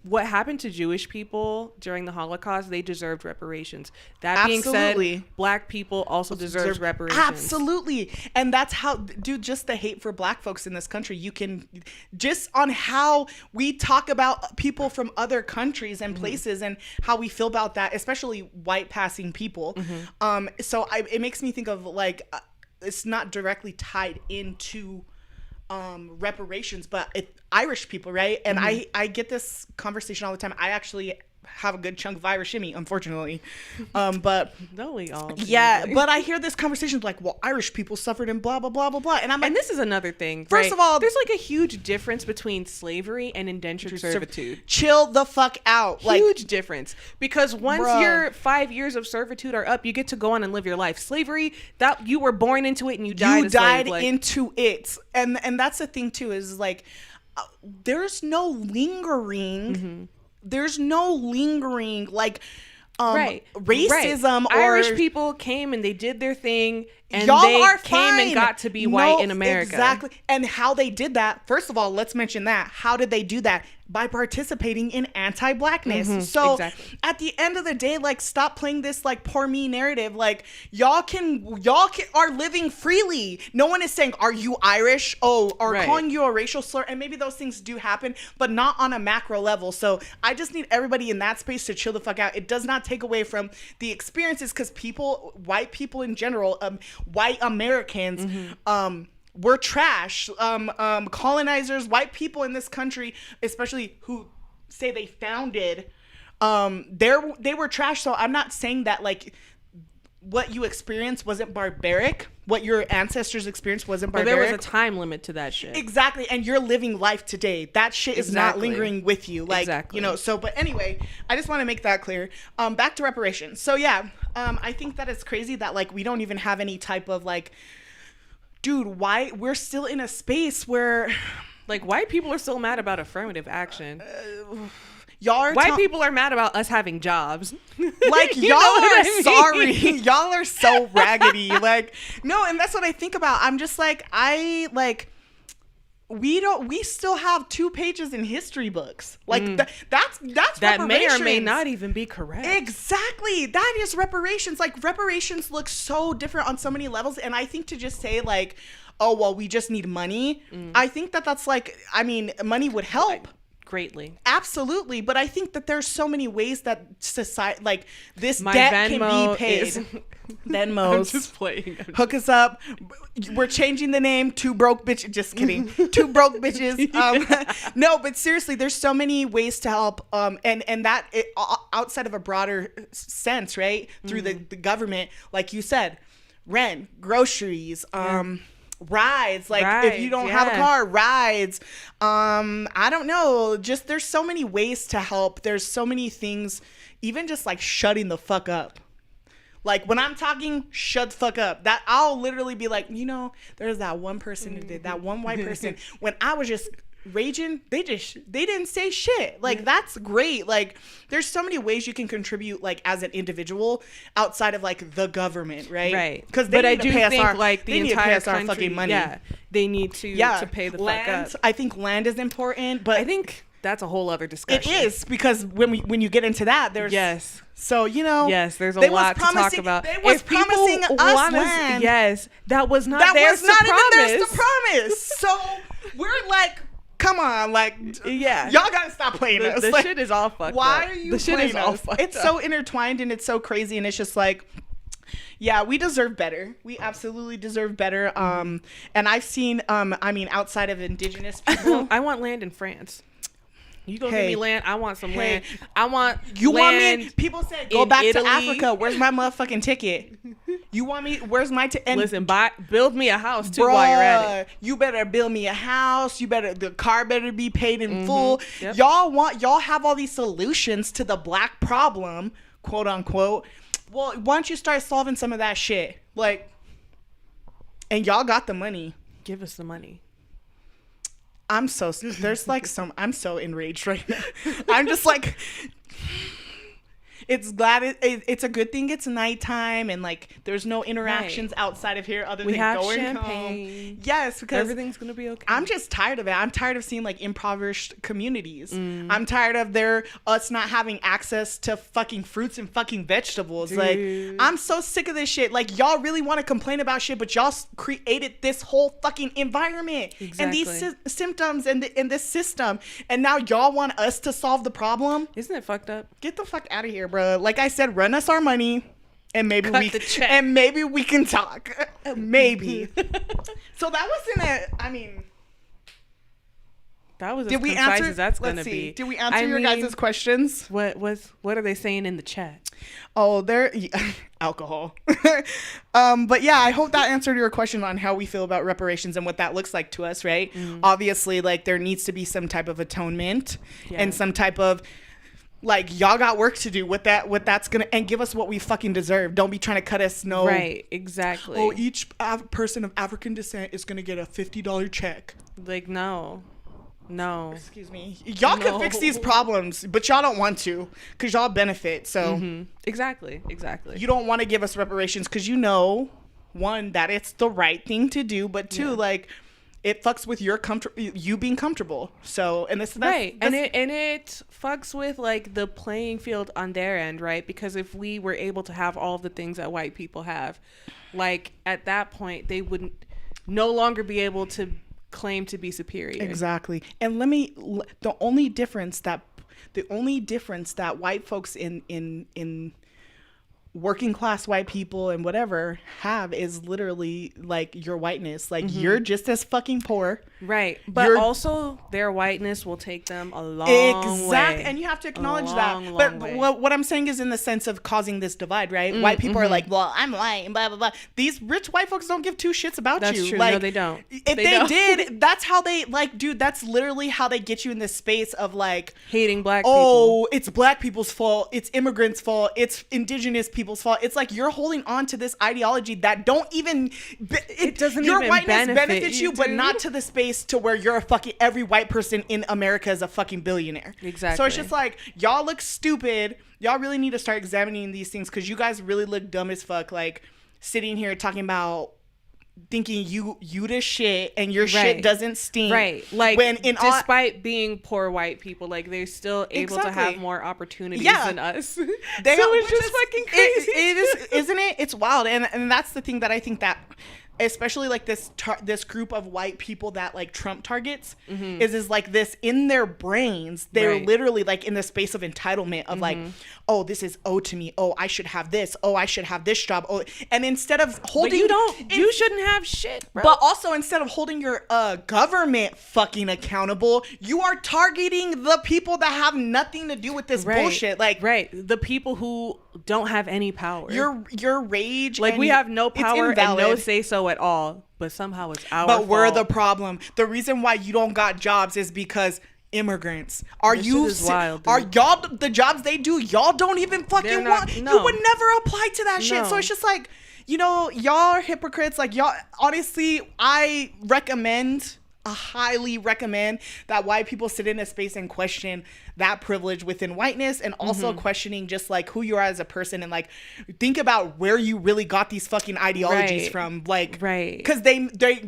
what happened to Jewish people during the Holocaust, they deserved reparations. That being said, Black people also deserve reparations. Absolutely. And that's how, dude, just the hate for Black folks in this country, you can, just on how we talk about people from other countries and places and how we feel about that, especially white passing people. So it makes me think of like, it's not directly tied into reparations, but Irish people, right? And I get this conversation all the time. I actually have a good chunk of Irish in me, unfortunately. But no, we all but I hear this conversation like, well, Irish people suffered and blah blah blah blah blah, and I'm like, and this is another thing. First of all, there's like a huge difference between slavery and indentured servitude. Chill the fuck out. Huge difference, because once your 5 years of servitude are up, you get to go on and live your life. Slavery, that you were born into it and you died into it, and that's the thing too, is like there's no lingering. There's no lingering like racism or Irish people came and they did their thing and y'all they are came fine. and got to be white in America. Exactly. And how they did that, first of all, let's mention that. How did they do that? By participating in anti-Blackness. So at the end of the day, like, stop playing this like poor me narrative. Like, y'all are living freely. No one is saying, are you Irish? Or calling you a racial slur. And maybe those things do happen, but not on a macro level. So I just need everybody in that space to chill the fuck out. It does not take away from the experiences, because white people in general, white Americans, we're trash. Colonizers, white people in this country, especially who say they founded, they were trash. So I'm not saying that like what you experienced wasn't barbaric. What your ancestors experienced wasn't barbaric. But there was a time limit to that shit. Exactly. And you're living life today. That shit is not lingering with you. Like, you know, so, but anyway, I just want to make that clear. Back to reparations. So yeah, I think that it's crazy that like, we don't even have any type of like, dude, why we're still in a space where like white people are still mad about affirmative action. White people are mad about us having jobs. Like, y'all are sorry. Y'all are so raggedy. Like, no, and that's what I think about. I'm just like, we still have 2 pages in history books. Like, that's that may or may not even be correct. Exactly. That is reparations. Like, reparations look so different on so many levels. And I think to just say like, oh, well, we just need money. I think that's like, I mean, money would help. Greatly. Absolutely. But I think that there's so many ways that society, like, this My debt Venmo can be paid. Venmos. I'm just playing. Hook us up. We're changing the name to Broke Bitch. Just kidding. 2 Broke Bitches. No, but seriously, there's so many ways to help. And that outside of a broader sense, right? Through the government, like you said, rent, groceries, rides, like if you don't have a car, rides, I don't know, just there's so many ways to help. There's so many things, even just like shutting the fuck up. Like, when I'm talking, shut the fuck up. That I'll literally be like, you know, there's that one person who did, that one white person, when I was just raging, they didn't say shit. Like, that's great. Like, there's so many ways you can contribute, like, as an individual outside of, like, the government, right? Because they need to pay us our, like, the entire country, fucking money. Yeah, they need to pay the land, fuck up. I think land is important, but I think that's a whole other discussion. it is, because when you get into that, there's so, you know, there's a lot to talk about. They was promising us land. Yes, that was not theirs to promise. Even theirs to promise. So we're like, come on, like, y'all gotta stop playing us. The like, shit is all fucked why up. are you the shit playing is all us? fucked It's up. so intertwined and it's so crazy, and it's just like, yeah, we deserve better. We absolutely deserve better. And I've seen, I mean, outside of indigenous people, I want land in France. You go give Hey. me land. I want some land. I want you want land me? People said go in back Italy. to Africa. Where's my motherfucking ticket? You want me? Where's my ticket? Listen, build me a house too while you're at it. You better build me a house. The car better be paid in full. Yep. Y'all have all these solutions to the black problem, quote unquote. Well, why don't you start solving some of that shit? Like, and y'all got the money. Give us the money. I'm so enraged right now. I'm just like, it's a good thing it's nighttime and like there's no interactions outside of here other than going champagne. home. Yes, because Everything's gonna be okay. I'm just tired of it. I'm tired of seeing like impoverished communities. I'm tired of us not having access to fucking fruits and fucking vegetables. Dude. Like, I'm so sick of this shit. Like, y'all really want to complain about shit, but y'all created this whole fucking environment and these symptoms and this system, and now y'all want us to solve the problem. Isn't it fucked up? Get the fuck out of here, bro. Like I said, run us our money. And maybe Cut we can talk. Maybe. So that wasn't it. I mean, that was did as we concise answer? as that's Let's gonna see. be. Did we answer your guys' questions? What are they saying in the chat? Oh, alcohol. But yeah, I hope that answered your question on how we feel about reparations and what that looks like to us, right? Obviously, like, there needs to be some type of atonement and some type of, like, y'all got work to do with that's gonna, and give us what we fucking deserve. Don't be trying to cut us. No, Right, exactly. Oh, each person of African descent is gonna get a $50 check. Like, no. Excuse me. Y'all can fix these problems, but y'all don't want to, because y'all benefit. So Exactly. you don't want to give us reparations because you know, one, that it's the right thing to do, but two, like, it fucks with you being comfortable. So, and that's right, and it fucks with like the playing field on their end, right? Because if we were able to have all of the things that white people have, like, at that point they wouldn't no longer be able to claim to be superior. Exactly. And the only difference that white folks in working class white people and whatever have is literally like your whiteness. Like, you're just as fucking poor. Right. But also their whiteness will take them a long way. And you have to acknowledge that. But what I'm saying is in the sense of causing this divide, right? White people are like, well, I'm white and blah, blah, blah. These rich white folks don't give two shits about you. That's true. Like, no, they don't. If they did, that's how they, like, dude, that's literally how they get you in this space of like hating black people. Oh, it's black people's fault. It's immigrants' fault. It's indigenous people's fault. It's like you're holding on to this ideology that don't even, it doesn't your even whiteness benefit you, but dude. not to the space to where you're a fucking, every white person in America is a fucking billionaire. Exactly. So it's just like, y'all look stupid. Y'all really need to start examining these things, because you guys really look dumb as fuck. Like, sitting here talking about thinking you the shit and your shit doesn't stink. Right. Like, when despite being poor white people, like, they're still able to have more opportunities than us. It's just fucking crazy. It is, isn't it? It's wild. And that's the thing that I think that, especially like this group of white people that like Trump targets, is like this in their brains. They're literally like in the space of entitlement of like, oh, this is owed to me. Oh, I should have this. Oh, I should have this job. Oh, and instead of holding, you shouldn't have shit, bro. But also, instead of holding your government fucking accountable, you are targeting the people that have nothing to do with this bullshit. Like, the people who don't have any power. Your rage, like, we have no power and no say so at all, but somehow it's our fault. But we're the problem. The reason why you don't got jobs is because immigrants. Are y'all the jobs they do? Y'all don't even fucking want. No. You would never apply to that shit. So it's just like, you know, y'all are hypocrites. Like, y'all, honestly, I recommend highly recommend that white people sit in a space and question that privilege within whiteness, and also questioning just like who you are as a person, and like think about where you really got these fucking ideologies from, like, because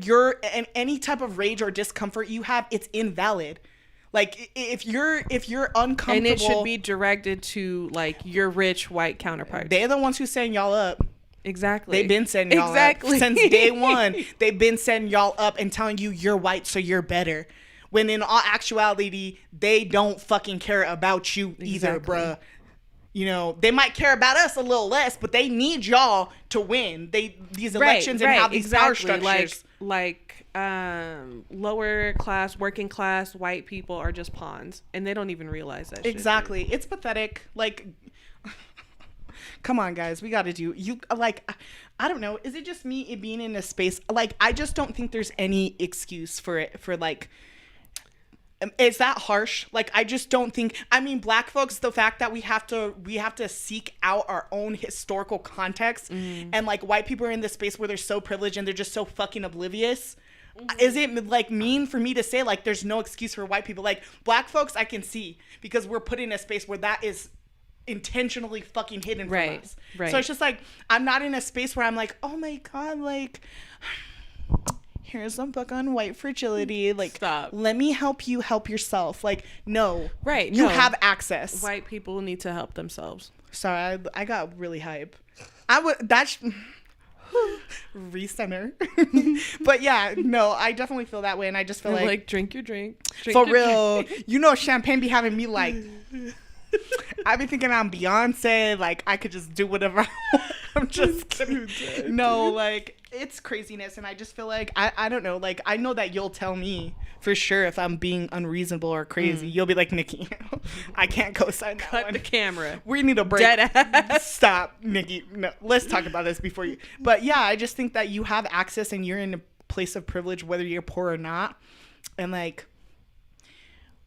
you're and any type of rage or discomfort you have, it's invalid. Like if you're uncomfortable, and it should be directed to like your rich white counterparts. They're the ones who setting y'all up. Exactly. They've been setting y'all up since day one. They've been setting y'all up and telling you you're white, so you're better. When in all actuality, they don't fucking care about you either, bruh. You know, they might care about us a little less, but they need y'all to win. These elections and have these power structures. Like lower class, working class white people are just pawns, and they don't even realize that. Exactly. It's pathetic. Like, come on, guys, we got to do you like. I don't know. Is it just me being in a space? Like, I just don't think there's any excuse for it. For like, is that harsh? Like, I just don't think. I mean, Black folks, the fact that we have to seek out our own historical context, and like white people are in this space where they're so privileged and they're just so fucking oblivious. Is it like mean for me to say like there's no excuse for white people? Like, Black folks, I can see, because we're put in a space where that is intentionally fucking hidden from us. Right. So it's just like, I'm not in a space where I'm like, oh my God, like, here's some book on white fragility. Like, stop. Let me help you help yourself. Like, no. Right. You have access. White people need to help themselves. Sorry, I got really hype. Recenter. But yeah, no, I definitely feel that way, and I just feel like drink your drink. For real. You know, champagne be having me like, I be thinking I'm Beyonce, like I could just do whatever I want. I'm just kidding. No, like, it's craziness, and I just feel like I don't know, like, I know that you'll tell me for sure if I'm being unreasonable or crazy. You'll be like, Nikki, I can't co-sign that. Cut the camera. We need a break. Dead ass. Stop, Nikki. No, let's talk about this before you. But yeah, I just think that you have access and you're in a place of privilege, whether you're poor or not, and like,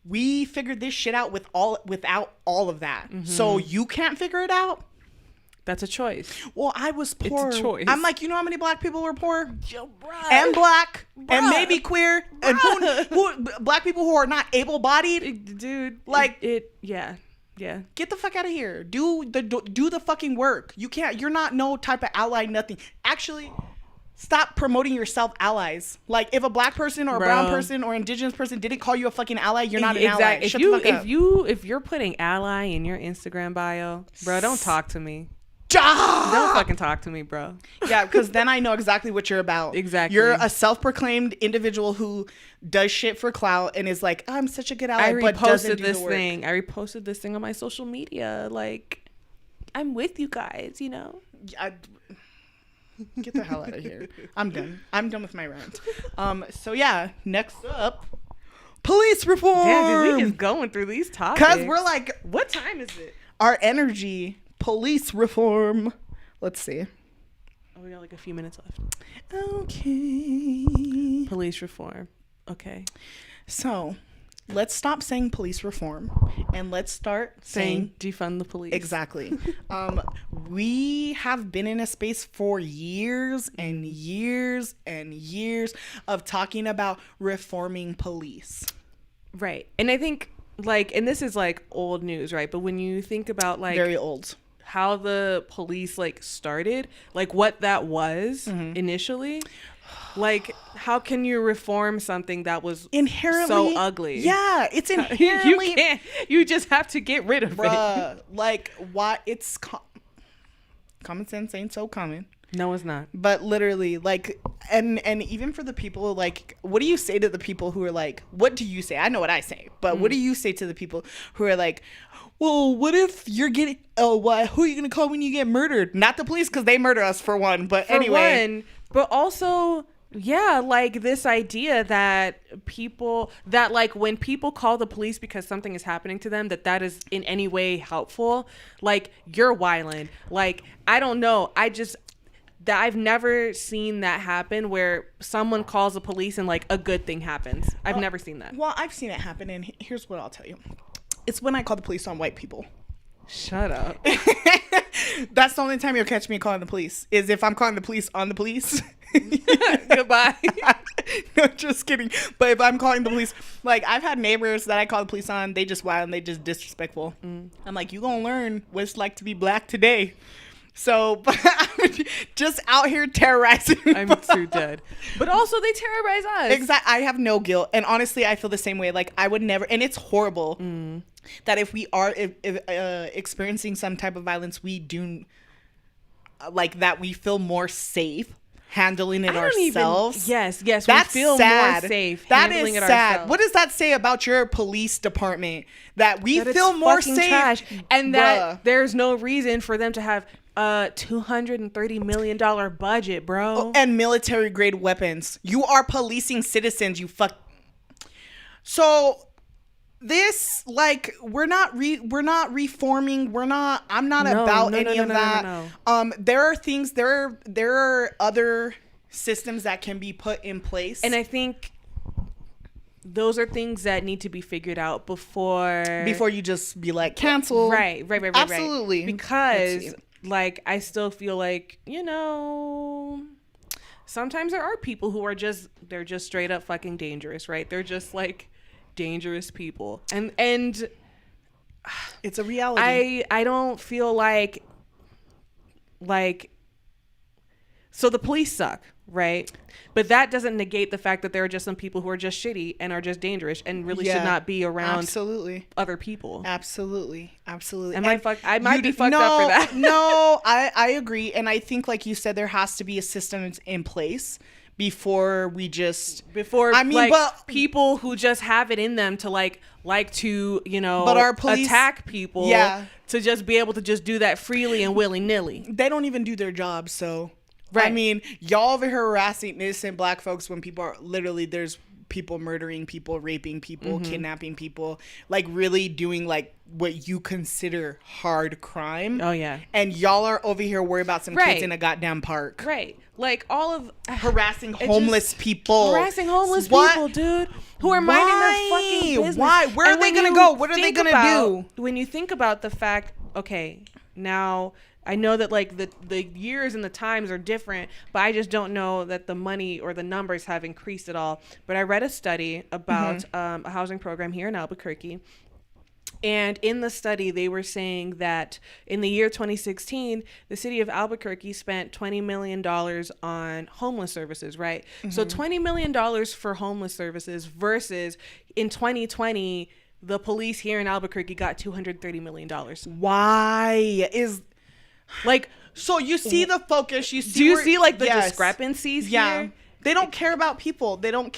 we figured this shit out without all of that. So you can't figure it out? That's a choice. Well, I was poor. It's a choice. I'm like, you know how many Black people were poor? Yo, bruh. And Black. Bruh. And maybe queer. Bruh. And who Black people who are not able-bodied. Dude. Like, yeah. Get the fuck out of here. Do the fucking work. You're not no type of ally, nothing. Actually, stop promoting yourself allies. Like, if a Black person or a brown person or indigenous person didn't call you a fucking ally, you're not an ally. Shut the fuck up. If you're putting ally in your Instagram bio, bro, don't talk to me. Don't fucking talk to me, bro. Yeah, because then I know exactly what you're about. Exactly. You're a self-proclaimed individual who does shit for clout and is like, I'm such a good ally, but doesn't do the work. I reposted this thing on my social media. Like, I'm with you guys, you know? Get the hell out of here. I'm done with my rant. So yeah, next up, police reform. Damn, dude, we just going through these topics. Because we're like, what time is it? Our energy. Police reform. Let's see. Oh, we got like a few minutes left. Okay. Police reform. Okay. So, let's stop saying police reform and let's start saying defund the police. Exactly. We have been in a space for years and years and years of talking about reforming police. Right. And I think, like, and this is like old news, right? But when you think about like very old, how the police like started, like what that was initially, like how can you reform something that was inherently so ugly? Yeah, it's inherently. You just have to get rid of it. Like, why? It's common sense ain't so common. No, it's not. But literally, like, and even for the people, like, what do you say to the people who are like, what do you say? I know what I say, but what do you say to the people who are like, well, what if you're getting, who are you going to call when you get murdered? Not the police, because they murder us for one, but anyway. But also, yeah, like this idea that like when people call the police because something is happening to them, that is in any way helpful, like you're wildin'. Like, I don't know. I've never seen that happen where someone calls the police and like a good thing happens. I've never seen that. Well, I've seen it happen, and here's what I'll tell you. It's when I call the police on white people. Shut up. That's the only time you'll catch me calling the police, is if I'm calling the police on the police. Goodbye. No, just kidding. But if I'm calling the police, like I've had neighbors that I call the police on, they just wild and they just disrespectful. I'm like, you gonna learn what it's like to be black today. So, but I'm just out here terrorizing. I'm too dead. But also, they terrorize us. Exactly. I have no guilt, and honestly, I feel the same way. Like I would never, and it's horrible that if we are experiencing some type of violence, we do like that. We feel more safe handling it ourselves. Yes, that's we feel sad. more safe That handling is it sad. ourselves. What does that say about your police department? That we That feel it's more fucking safe, trash, and that Bruh. there's no reason for them to have a $230 million budget, bro. and military grade weapons. You are policing citizens. You fuck. So this, like, we're not reforming. I'm not about any of that. No. There are things. There are other systems that can be put in place, And I think those are things that need to be figured out before you just be like cancel. Right. Absolutely. Because like I still feel like, sometimes there are people who are they're just straight up fucking dangerous, right? They're just like dangerous people. And It's a reality. I don't feel like so the police suck, right? But that doesn't negate the fact that there are just some people who are just shitty and are just dangerous and really should not be around other people. Absolutely. I might be fucked up for that. No, I agree. And I think, like you said, there has to be a system in place before but people who just have it in them to like to, but our police attack people to just be able to just do that freely and willy-nilly. They don't even do their job, so right. I mean, y'all over here harassing innocent black folks when people are literally, there's people murdering people, raping people, kidnapping people, like really doing like what you consider hard crime. Oh yeah. And y'all are over here worried about some kids in a goddamn park. Right. Like all of harassing homeless people. Harassing homeless people, dude, who are minding their fucking business. Why? Where are they going to go? What are they going to do? When you think about the fact, okay, now I know that like the years and the times are different, but I just don't know that the money or the numbers have increased at all. But I read a study about a housing program here in Albuquerque. And in the study, they were saying that in the year 2016, the city of Albuquerque spent $20 million on homeless services, right? So $20 million for homeless services versus in 2020, the police here in Albuquerque got $230 million. Why is... Like, so you see the focus, you see... Do you see like the discrepancies here? They don't care about people. They don't,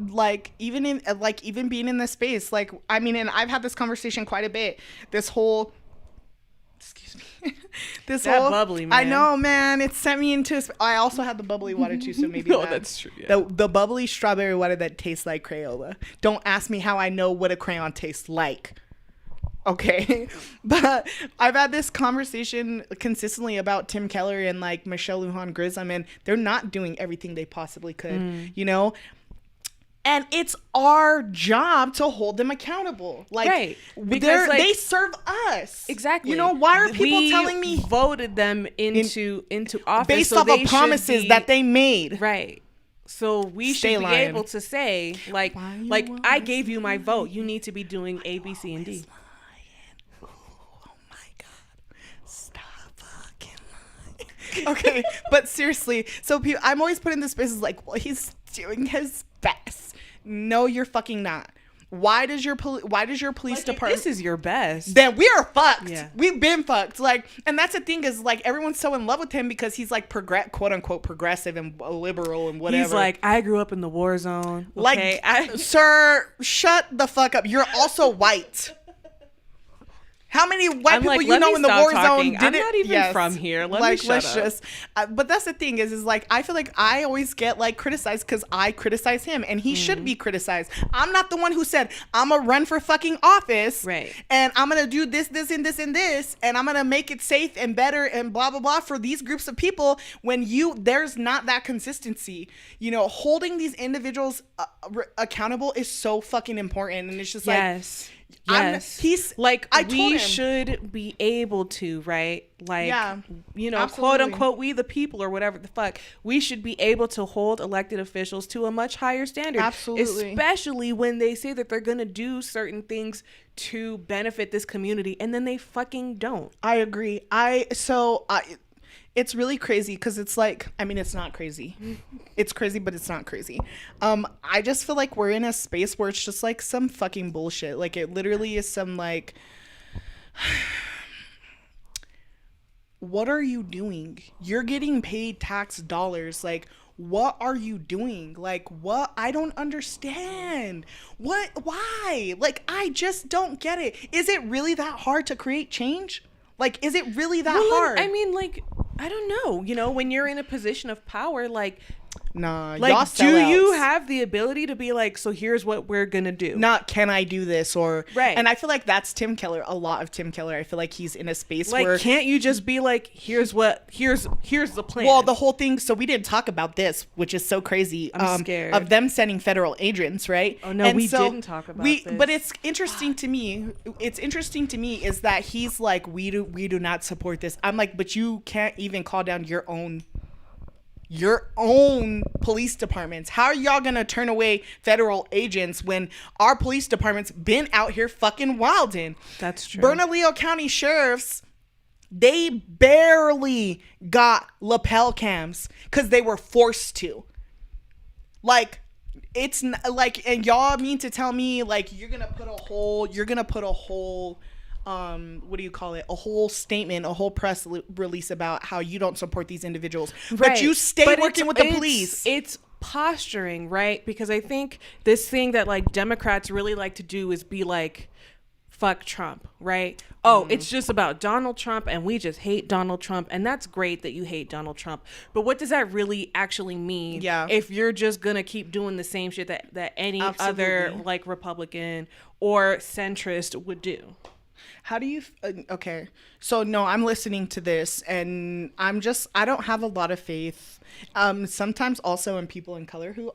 like, even being in this space. Like, I mean, and I've had this conversation quite a bit. This whole... Excuse me. That bubbly, man. I know, man. It sent me into... I also had the bubbly water, too, so maybe that's true. Yeah. The bubbly strawberry water that tastes like Crayola. Don't ask me how I know what a crayon tastes like. Okay, but I've had this conversation consistently about Tim Keller and like Michelle Lujan Grissom, and they're not doing everything they possibly could, and it's our job to hold them accountable. Like, right. Because they serve us. Exactly. Why are people telling me voted them into office based so off of promises that they made? Right. So we should be able to say, like I gave you my vote. You need to be doing A, B, C, and D. Okay, but seriously, so I'm always put in this space as like, well, he's doing his best. No, you're fucking not. Why does your police department? This is your best. Then we are fucked. Yeah. We've been fucked. Like, and that's the thing is like everyone's so in love with him because he's like quote unquote progressive and liberal and whatever. He's like, I grew up in the war zone. Okay? Like, sir, shut the fuck up. You're also white. How many white people you know in the war zone did it? I'm not even from here. Let me shut up. But that's the thing is like I feel like I always get like criticized because I criticize him and he should be criticized. I'm not the one who said I'm gonna run for fucking office, right? And I'm gonna do this, and this, and I'm gonna make it safe and better and blah blah blah for these groups of people. When there's not that consistency, holding these individuals accountable is so fucking important, and it's just like. Yes. He's like, I told we him. should be able to, right? Like, Yeah, you know, absolutely. quote unquote, we the people or whatever the fuck. We should be able to hold elected officials to a much higher standard. Absolutely. Especially when they say that they're going to do certain things to benefit this community and then they fucking don't. I agree. It's really crazy because it's like, I mean, it's not crazy. It's crazy, but it's not crazy. I just feel like we're in a space where it's just like some fucking bullshit. Like it literally is some like, what are you doing? You're getting paid tax dollars. Like, what are you doing? Like, what? I don't understand. What? Why? Like, I just don't get it. Is it really that hard to create change? Like, is it really that hard? I mean, like, I don't know. You know, when you're in a position of power, like, Nah, like, y'all do you sellouts. have the ability to be like, so here's what we're gonna do? Not can I do this or Right. And I feel like that's Tim Keller. A lot of Tim Keller. I feel like he's in a space Like, where can't you just be like, here's the plan? well, the whole thing. So we didn't talk about this, which is so crazy. I'm scared. Of them sending federal agents, right? Oh, no, we didn't talk about this. But it's interesting to me. It's interesting to me is that he's like, we do not support this. I'm like, but you can't even call down your own police departments. How are y'all gonna turn away federal agents when our police department's been out here fucking wildin'? That's true. Bernalillo County sheriffs, they barely got lapel cams because they were forced to. Like, it's like, and y'all mean to tell me like you're gonna put a whole what do you call it? A whole statement, a whole press release about how you don't support these individuals, but you stay working with the police. It's posturing, right? Because I think this thing that like Democrats really like to do is be like, fuck Trump, right? Oh, it's just about Donald Trump and we just hate Donald Trump. And that's great that you hate Donald Trump. But what does that really actually mean? Yeah. If you're just going to keep doing the same shit that any other Absolutely. like Republican or centrist would do? How do you okay, so no, I'm listening to this and I don't have a lot of faith sometimes also in people in color who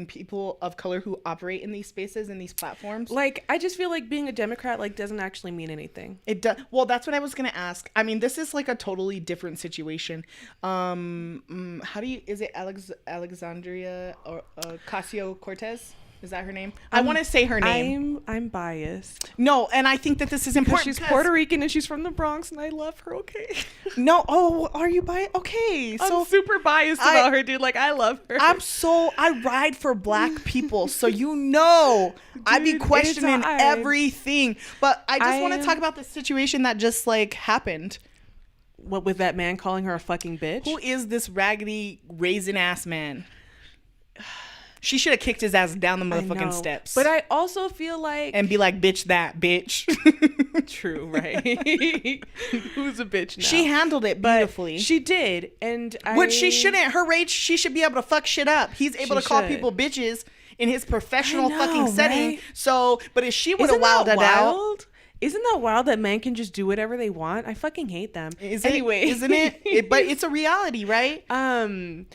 people of color who operate in these spaces and these platforms. Like, I just feel like being a Democrat like doesn't actually mean anything. It does. Well, that's what I was gonna ask. I mean, this is like a totally different situation. How do you, is it Alexandria or Ocasio-Cortez? Is that her name? I want to say her name. I'm biased. No, and I think that this is Because important. she's Puerto Rican and she's from the Bronx and I love her, okay? No, oh, are you biased? Okay, so I'm super biased about her, dude. Like, I love her. I ride for black people, so you know I be Dude, questioning it's alright. everything. But I just want to talk about the situation that just like happened. What, with that man calling her a fucking bitch? Who is this raggedy raisin ass man? She should have kicked his ass down the motherfucking steps. But I also feel like... And be like, bitch that, bitch. True, right? Who's a bitch now? She handled it beautifully. She did, and Which she shouldn't. Her rage, she should be able to fuck shit up. He's able She to call should. people bitches in his professional I know, fucking setting. right? So, but if she would have Isn't that wilded out... wild? Isn't that wild that men can just do whatever they want? I fucking hate them. Anyway, isn't it? But it's a reality, right?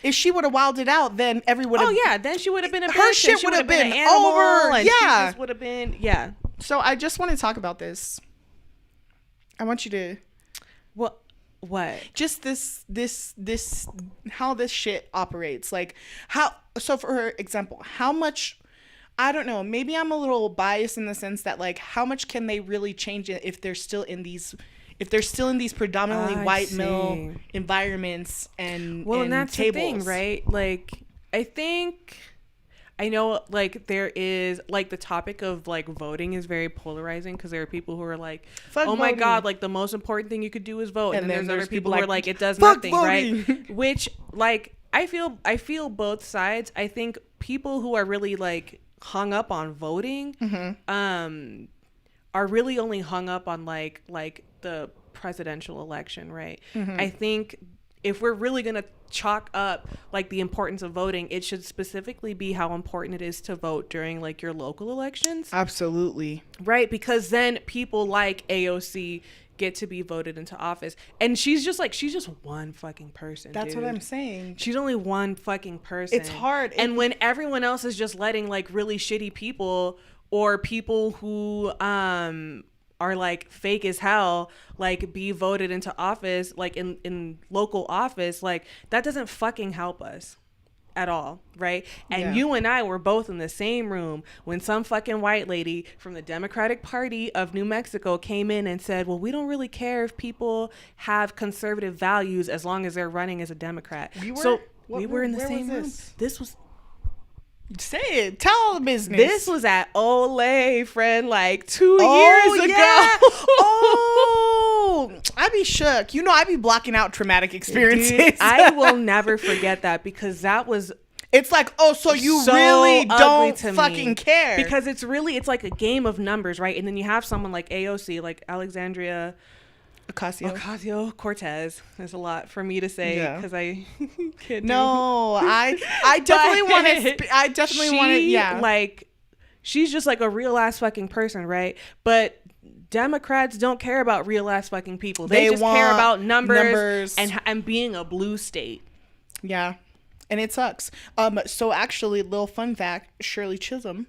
If she would have wilded out, then everyone. Oh yeah, then she would have been a bitch. Her shit she would have been been an animal, over. and Yeah, she just would have been. Yeah. So I just want to talk about this. I want you to What? just this how this shit operates. Like how. So for example, how much. I don't know. Maybe I'm a little biased in the sense that like, how much can they really change it if they're still in these predominantly white male environments and that's tables. the thing, right? Like, I know like there is like the topic of like voting is very polarizing because there are people who are like, Fuck oh my voting. God, like the most important thing you could do is vote, and then there's other people who are like, it does fuck nothing, voting. right? Which like I feel both sides. I think people who are really like hung up on voting are really only hung up on like the presidential election, right? I think if we're really gonna chalk up like the importance of voting, it should specifically be how important it is to vote during like your local elections. Absolutely. Right, because then people like AOC get to be voted into office, and she's just one fucking person. That's dude. what I'm saying. She's only one fucking person. It's hard. And when everyone else is just letting like really shitty people or people who are like fake as hell, like be voted into office, like in local office, like that doesn't fucking help us at all, right? And you and I were both in the same room when some fucking white lady from the Democratic Party of New Mexico came in and said, well, we don't really care if people have conservative values as long as they're running as a Democrat. We were in the same room. This was Say it. Tell all the business. This was at Olay, friend, like 2 years ago. Oh, I be shook. You know, I be blocking out traumatic experiences. Dude, I will never forget that because that was. It's like, oh, so you so really don't to fucking me. care. Because it's like a game of numbers, right? And then you have someone like AOC, like Alexandria Ocasio-Cortez. There's a lot for me to say because I can't. No, I definitely want to. I definitely want to. Yeah, like she's just like a real ass fucking person, right? But Democrats don't care about real ass fucking people. They just care about numbers and being a blue state. Yeah, and it sucks. So actually, little fun fact: Shirley Chisholm.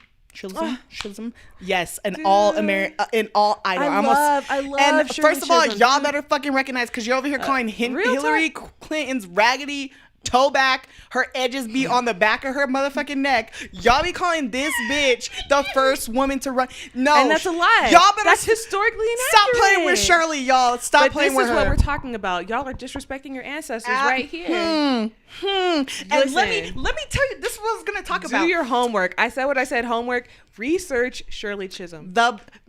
Yes, an all American, an all idol. I love. And Shirley first of all, Chisholm. y'all better fucking recognize because you're over here calling Hillary Clinton's raggedy toe back, her edges be on the back of her motherfucking neck. Y'all be calling this bitch the first woman to run. No, and that's a lie. Y'all better that's historically inaccurate. Stop playing with Shirley, y'all. Stop playing with her. This is what we're talking about. Y'all are disrespecting your ancestors right here. And let me tell you, this is what I was gonna talk about. Do your homework. I said what I said. Homework. Research Shirley Chisholm.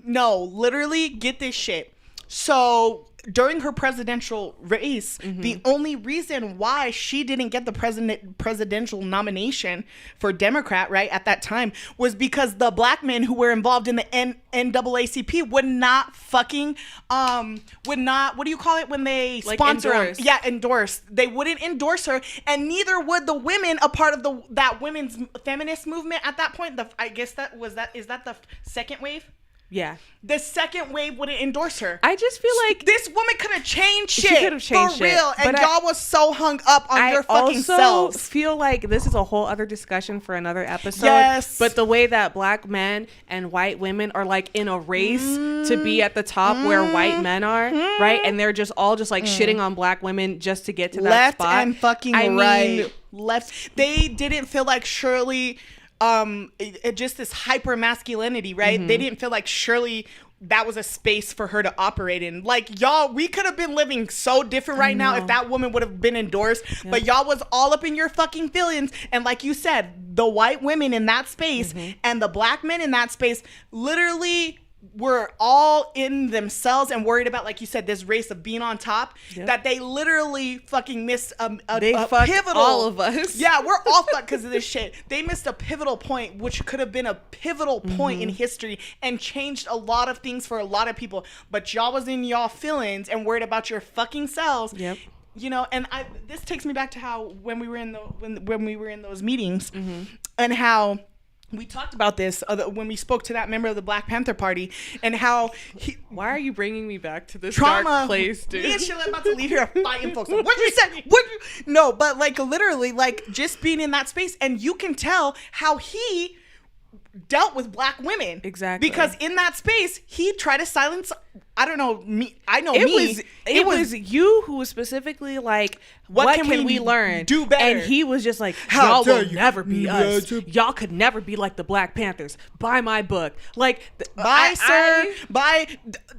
Literally get this shit. So during her presidential race, the only reason why she didn't get the presidential nomination for Democrat, right, at that time was because the black men who were involved in the NAACP would not fucking what do you call it when they like sponsor endorse. them? Yeah, endorse. They wouldn't endorse her, and neither would the women, a part of that women's feminist movement at that point. Is that the second wave? Yeah. The second wave wouldn't endorse her. I just feel like this woman could have changed shit. She could have changed for real. shit. And y'all was so hung up on your fucking selves. I also feel like this is a whole other discussion for another episode. Yes. But the way that black men and white women are like in a race to be at the top where white men are, right? And they're just all just like shitting on black women just to get to that spot. Left and fucking right. Left. They didn't feel like Shirley... just this hyper masculinity, right? They didn't feel like Shirley, that was a space for her to operate in. Like, y'all, we could have been living so different right now if that woman would have been endorsed. But y'all was all up in your fucking feelings. And like you said, the white women in that space and the black men in that space literally were all in themselves and worried about, like you said, this race of being on top, that they literally fucking missed a pivotal... all of us. Yeah, we're all fucked because of this shit. They missed a pivotal point, which could have been a pivotal point in history and changed a lot of things for a lot of people. But y'all was in y'all feelings and worried about your fucking selves. Yep. You know, and this takes me back to how when we were in when we were in those meetings and how... We talked about this when we spoke to that member of the Black Panther Party and how why are you bringing me back to this trauma, dark place, dude? Me and Sheila about to leave here fighting folks. What you said? No, but like literally, like just being in that space, and you can tell how he dealt with black women. Exactly. Because in that space, he tried to silence. I don't know me. I know it was you who was specifically like, what can we learn? Do better. And he was just like, y'all will never be us. Y'all could never be like the Black Panthers. Buy my book. Like,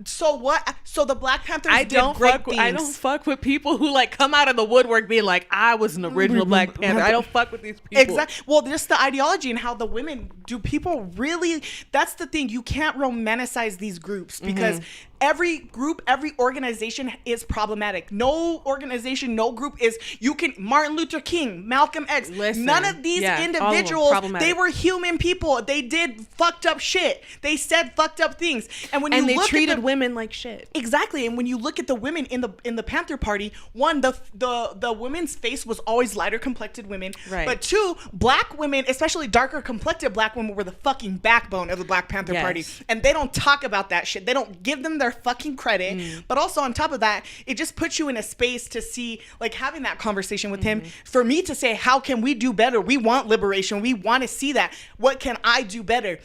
so what? So the Black Panthers I don't fuck with people who like come out of the woodwork being like, I was an original Black Panther. I don't fuck with these people. Exactly. Well, just the ideology and how the women, do people really, that's the thing. You can't romanticize these groups because every group, every organization is problematic. No organization, no group is, Martin Luther King, Malcolm X, none of these individuals, they were human people. They did fucked up shit. They said fucked up things. And when they treated women like shit. Exactly. And when you look at the women in the Panther Party, one, the women's face was always lighter complected women. Right. But two, black women, especially darker complected black women, were the fucking backbone of the Black Panther Party. And they don't talk about that shit. They don't give them their fucking credit. But also on top of that, it just puts you in a space to see, like, having that conversation with him, for me to say, how can we do better? We want liberation. We want to see that. What can I do better?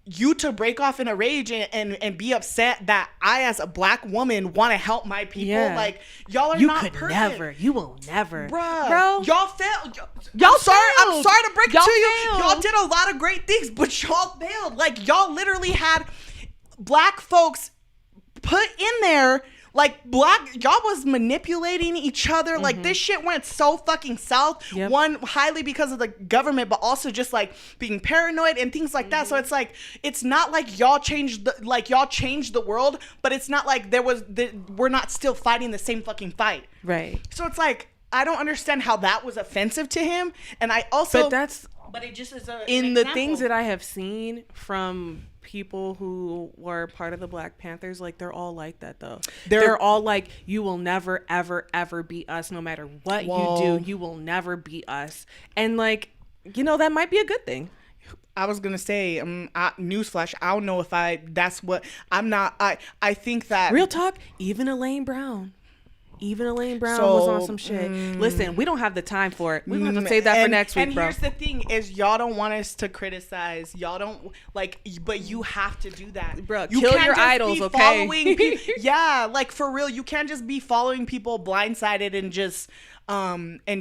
you to break off in a rage and be upset that I, as a black woman, want to help my people. Yeah. Like, y'all are You not could perfect. never. You will never. Bruh, Bro. y'all failed. Y'all I'm sorry to break it Y'all to you. failed. Y'all did a lot of great things, but y'all failed. Like, y'all literally had black folks put in there, like, y'all was manipulating each other. Like, this shit went so fucking south. Yep. One, highly because of the government, but also just like being paranoid and things like that. So it's like, it's not like y'all changed the world, but it's not like we're not still fighting the same fucking fight. Right. So it's like, I don't understand how that was offensive to him. And I also, but it just is in the things that I have seen from people who were part of the Black Panthers, like, they're all like that though. They're all like, you will never ever ever beat us, no matter what you do. You will never beat us. And like, you know, that might be a good thing. I was gonna say, newsflash, I don't know if I think that Real talk, even Elaine Brown was on some shit. Listen, we don't have the time for it. We don't have to save that for next week, and bro. here's the thing is, y'all don't want us to criticize. Y'all don't, like, but you have to do that. Bro, you kill can't your just idols, be okay? Yeah, like, for real, you can't just be following people blindsided and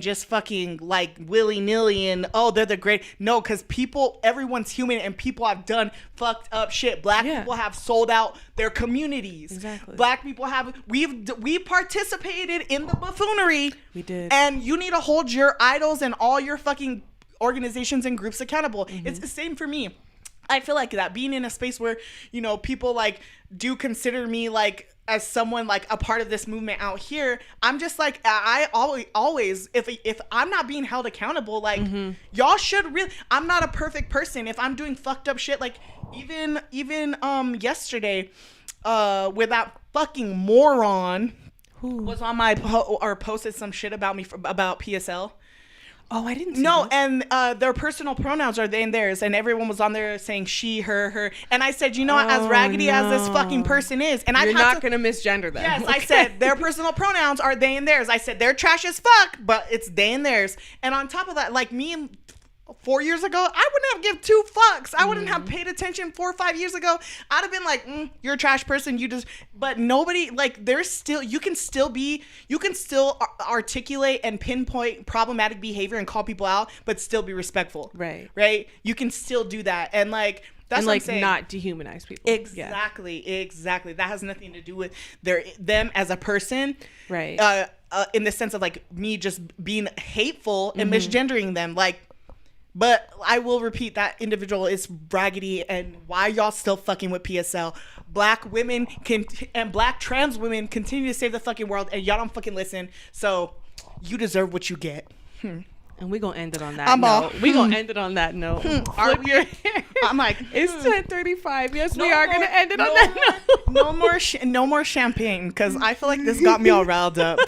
just fucking, like, willy-nilly and, oh, they're the great. No, because everyone's human, and people have done fucked up shit. Black people have sold out their communities. Exactly. Black people we participated in the buffoonery. We did. And you need to hold your idols and all your fucking organizations and groups accountable. It's the same for me. I feel like that, being in a space where, you know, people, like, do consider me, like, as someone, like, a part of this movement out here, I'm just like, I always if I'm not being held accountable, like, y'all should really, I'm not a perfect person. If I'm doing fucked up shit, like, even yesterday, with that fucking moron was on my or posted some shit about me about PSL. Oh, I didn't see No, that. and their personal pronouns are they and theirs, and everyone was on there saying she, her, and I said, you know what, as raggedy as this fucking person is, and You're not gonna misgender them. Yes, I said their personal pronouns are they and theirs. I said they're trash as fuck, but it's they and theirs. And on top of that, like, me 4 years ago, I wouldn't have give two fucks. I wouldn't have paid attention 4 or 5 years ago. I'd have been like, you're a trash person. But nobody, like, you can still articulate and pinpoint problematic behavior and call people out, but still be respectful. Right. You can still do that. And, like, that's what I'm saying. Not dehumanize people. Exactly. That has nothing to do with them as a person. Right. In the sense of, like, me just being hateful and misgendering them. Like, but I will repeat, that individual is raggedy, and why y'all still fucking with PSL? Black women and black trans women continue to save the fucking world, and y'all don't fucking listen. So you deserve what you get. And we gonna end it on that note. We gonna end it on that note. Flip your hair. I'm like, it's 10:35. Yes, we are gonna end it on that note. No more champagne, because I feel like this got me all riled up.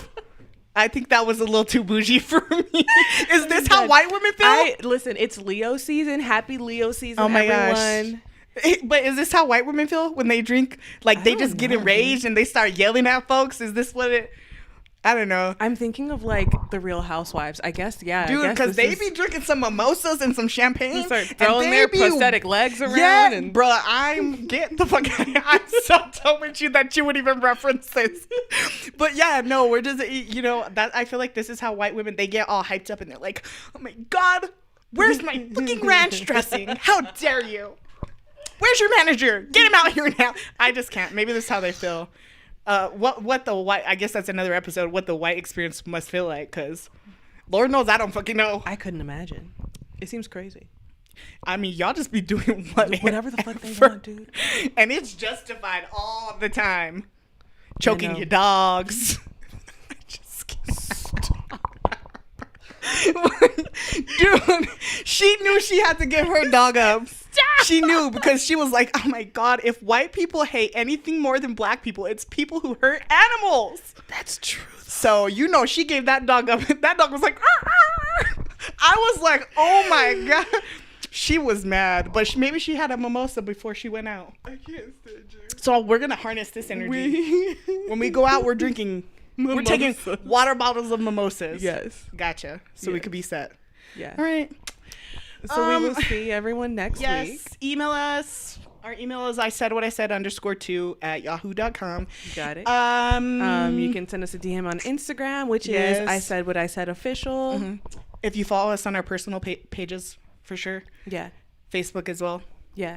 I think that was a little too bougie for me. Is this how white women feel? Listen, it's Leo season. Happy Leo season, oh my everyone. Gosh. But is this how white women feel when they drink? Like, they just get enraged and they start yelling at folks? Is this what it... I don't know. I'm thinking of, like, the Real Housewives. I guess, yeah. Dude, because they be drinking some mimosas and some champagne. Start throwing their prosthetic legs around. Yeah, and bruh, get the fuck out of here. I'm so done with you that you would even reference this. But yeah, no, we're just, you know, that I feel like this is how white women, they get all hyped up and they're like, oh my God, where's my fucking ranch dressing? How dare you? Where's your manager? Get him out here now. I just can't. Maybe this is how they feel. What the white, I guess that's another episode, what the white experience must feel like, because Lord knows I don't fucking know. I couldn't imagine. It seems crazy. I mean, y'all just be doing whatever the fuck they want, dude. And it's justified all the time. Choking your dogs. I just can't stop. Dude, she knew she had to give her dog up. Stop. She knew, because she was like, oh my God, if white people hate anything more than black people, it's people who hurt animals. That's true. So, you know, she gave that dog up. That dog was like, arr, arr. I was like, oh my God. She was mad, but maybe she had a mimosa before she went out. I can't stand you. So we're going to harness this energy. When we go out, we're drinking. Mimosas. We're taking water bottles of mimosas. Yes. Gotcha. So we could be set. Yeah. All right. So we will see everyone next week. Yes. Email us. Our email is ISaidWhatIsaid_2 Got it. @. You can send us a DM on Instagram, which Yes. is I Said What I Said official. If you follow us on our personal pages, for sure. Yeah. Facebook as well. Yeah.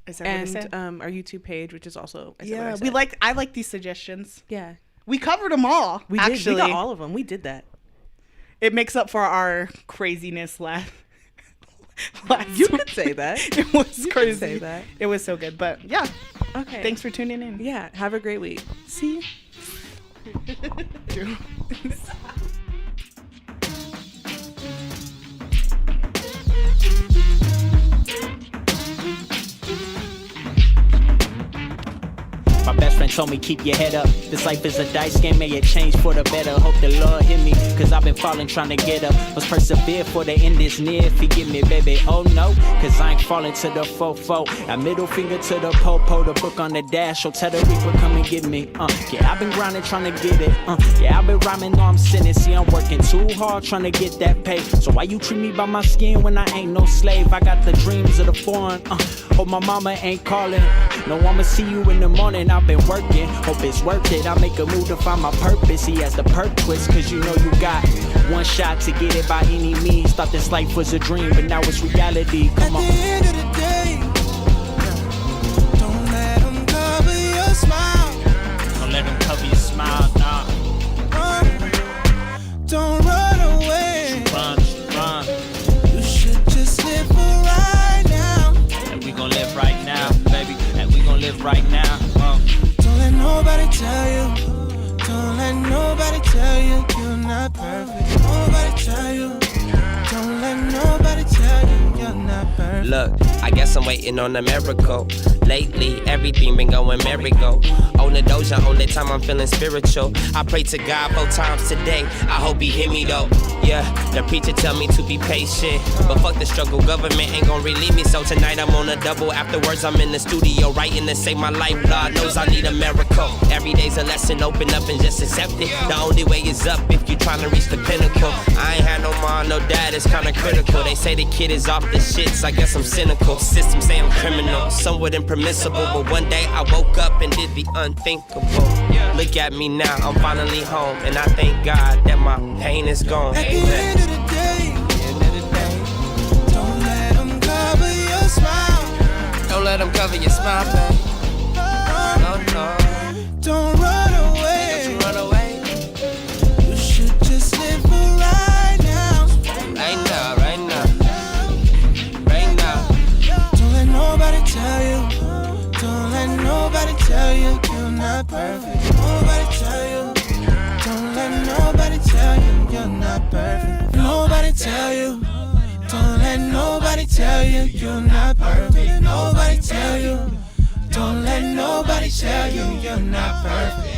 I Said What I And Said. our YouTube page, which is also I Said What I Yeah, Said. I like these suggestions. Yeah. We covered them all. We actually. did. We got all of them. We did that. It makes up for our craziness last You could say that. It was You crazy. could say that. It was so good. But yeah. Okay. Thanks for tuning in. Yeah. Have a great week. See you. My best friend told me keep your head up. This life is a dice game, may it change for the better. Hope the Lord hear me, cause I've been falling trying to get up. Must persevere for the end is near. If he give me, baby, oh no, cause I ain't falling to the fofo. A middle finger to the popo, the book on the dash. So tell the reaper come and get me. Yeah, I've been grinding trying to get it. Yeah, I've been rhyming, though I'm sinning. See, I'm working too hard trying to get that pay. So why you treat me by my skin when I ain't no slave? I got the dreams of the foreign. Hope my mama ain't calling. No, I'ma see you in the morning. I've been working, hope it's worth it. I make a move to find my purpose. He has the perk twist, cause you know you got one shot to get it by any means. Thought this life was a dream, but now it's reality. Come on. At the end of the day, don't let them cover your smile. Don't let him cover your smile, nah. Don't run away. Run. You should just live for right now. And we gon' live right now, baby. And we gon' live right now. Don't let nobody tell you. Don't let nobody tell you you're not perfect. Nobody tell you. Don't let nobody tell you you're not perfect. Look, I guess I'm waiting on a miracle. Lately, everything been going merry-go. On the doja, only time I'm feeling spiritual. I pray to God 4 times today. I hope he hear me though. Yeah, the preacher tell me to be patient, but fuck the struggle, government ain't gon' relieve me. So tonight I'm on a double. Afterwards I'm in the studio writing to save my life. God knows I need a miracle. Every day's a lesson, open up and just accept it. The only way is up if you tryna reach the pinnacle. I ain't had no mom, no dad, it's kinda critical. They say the kid is off the shits, I guess I'm cynical. System say I'm criminal, somewhat impermissible. But one day I woke up and did the unthinkable. Look at me now, I'm finally home. And I thank God that my pain is gone. At the end of the day, don't let them cover your smile. Don't let them cover your smile, babe. No. Don't run away. Don't you run away. You should just live for right now. Right now. Don't let nobody tell you. Don't let nobody tell you you're not perfect. Nobody tell you. Don't let nobody tell you you're not perfect. Nobody tell you. Don't let nobody tell you you're not perfect. Nobody tell you. Don't let nobody tell you you're not perfect.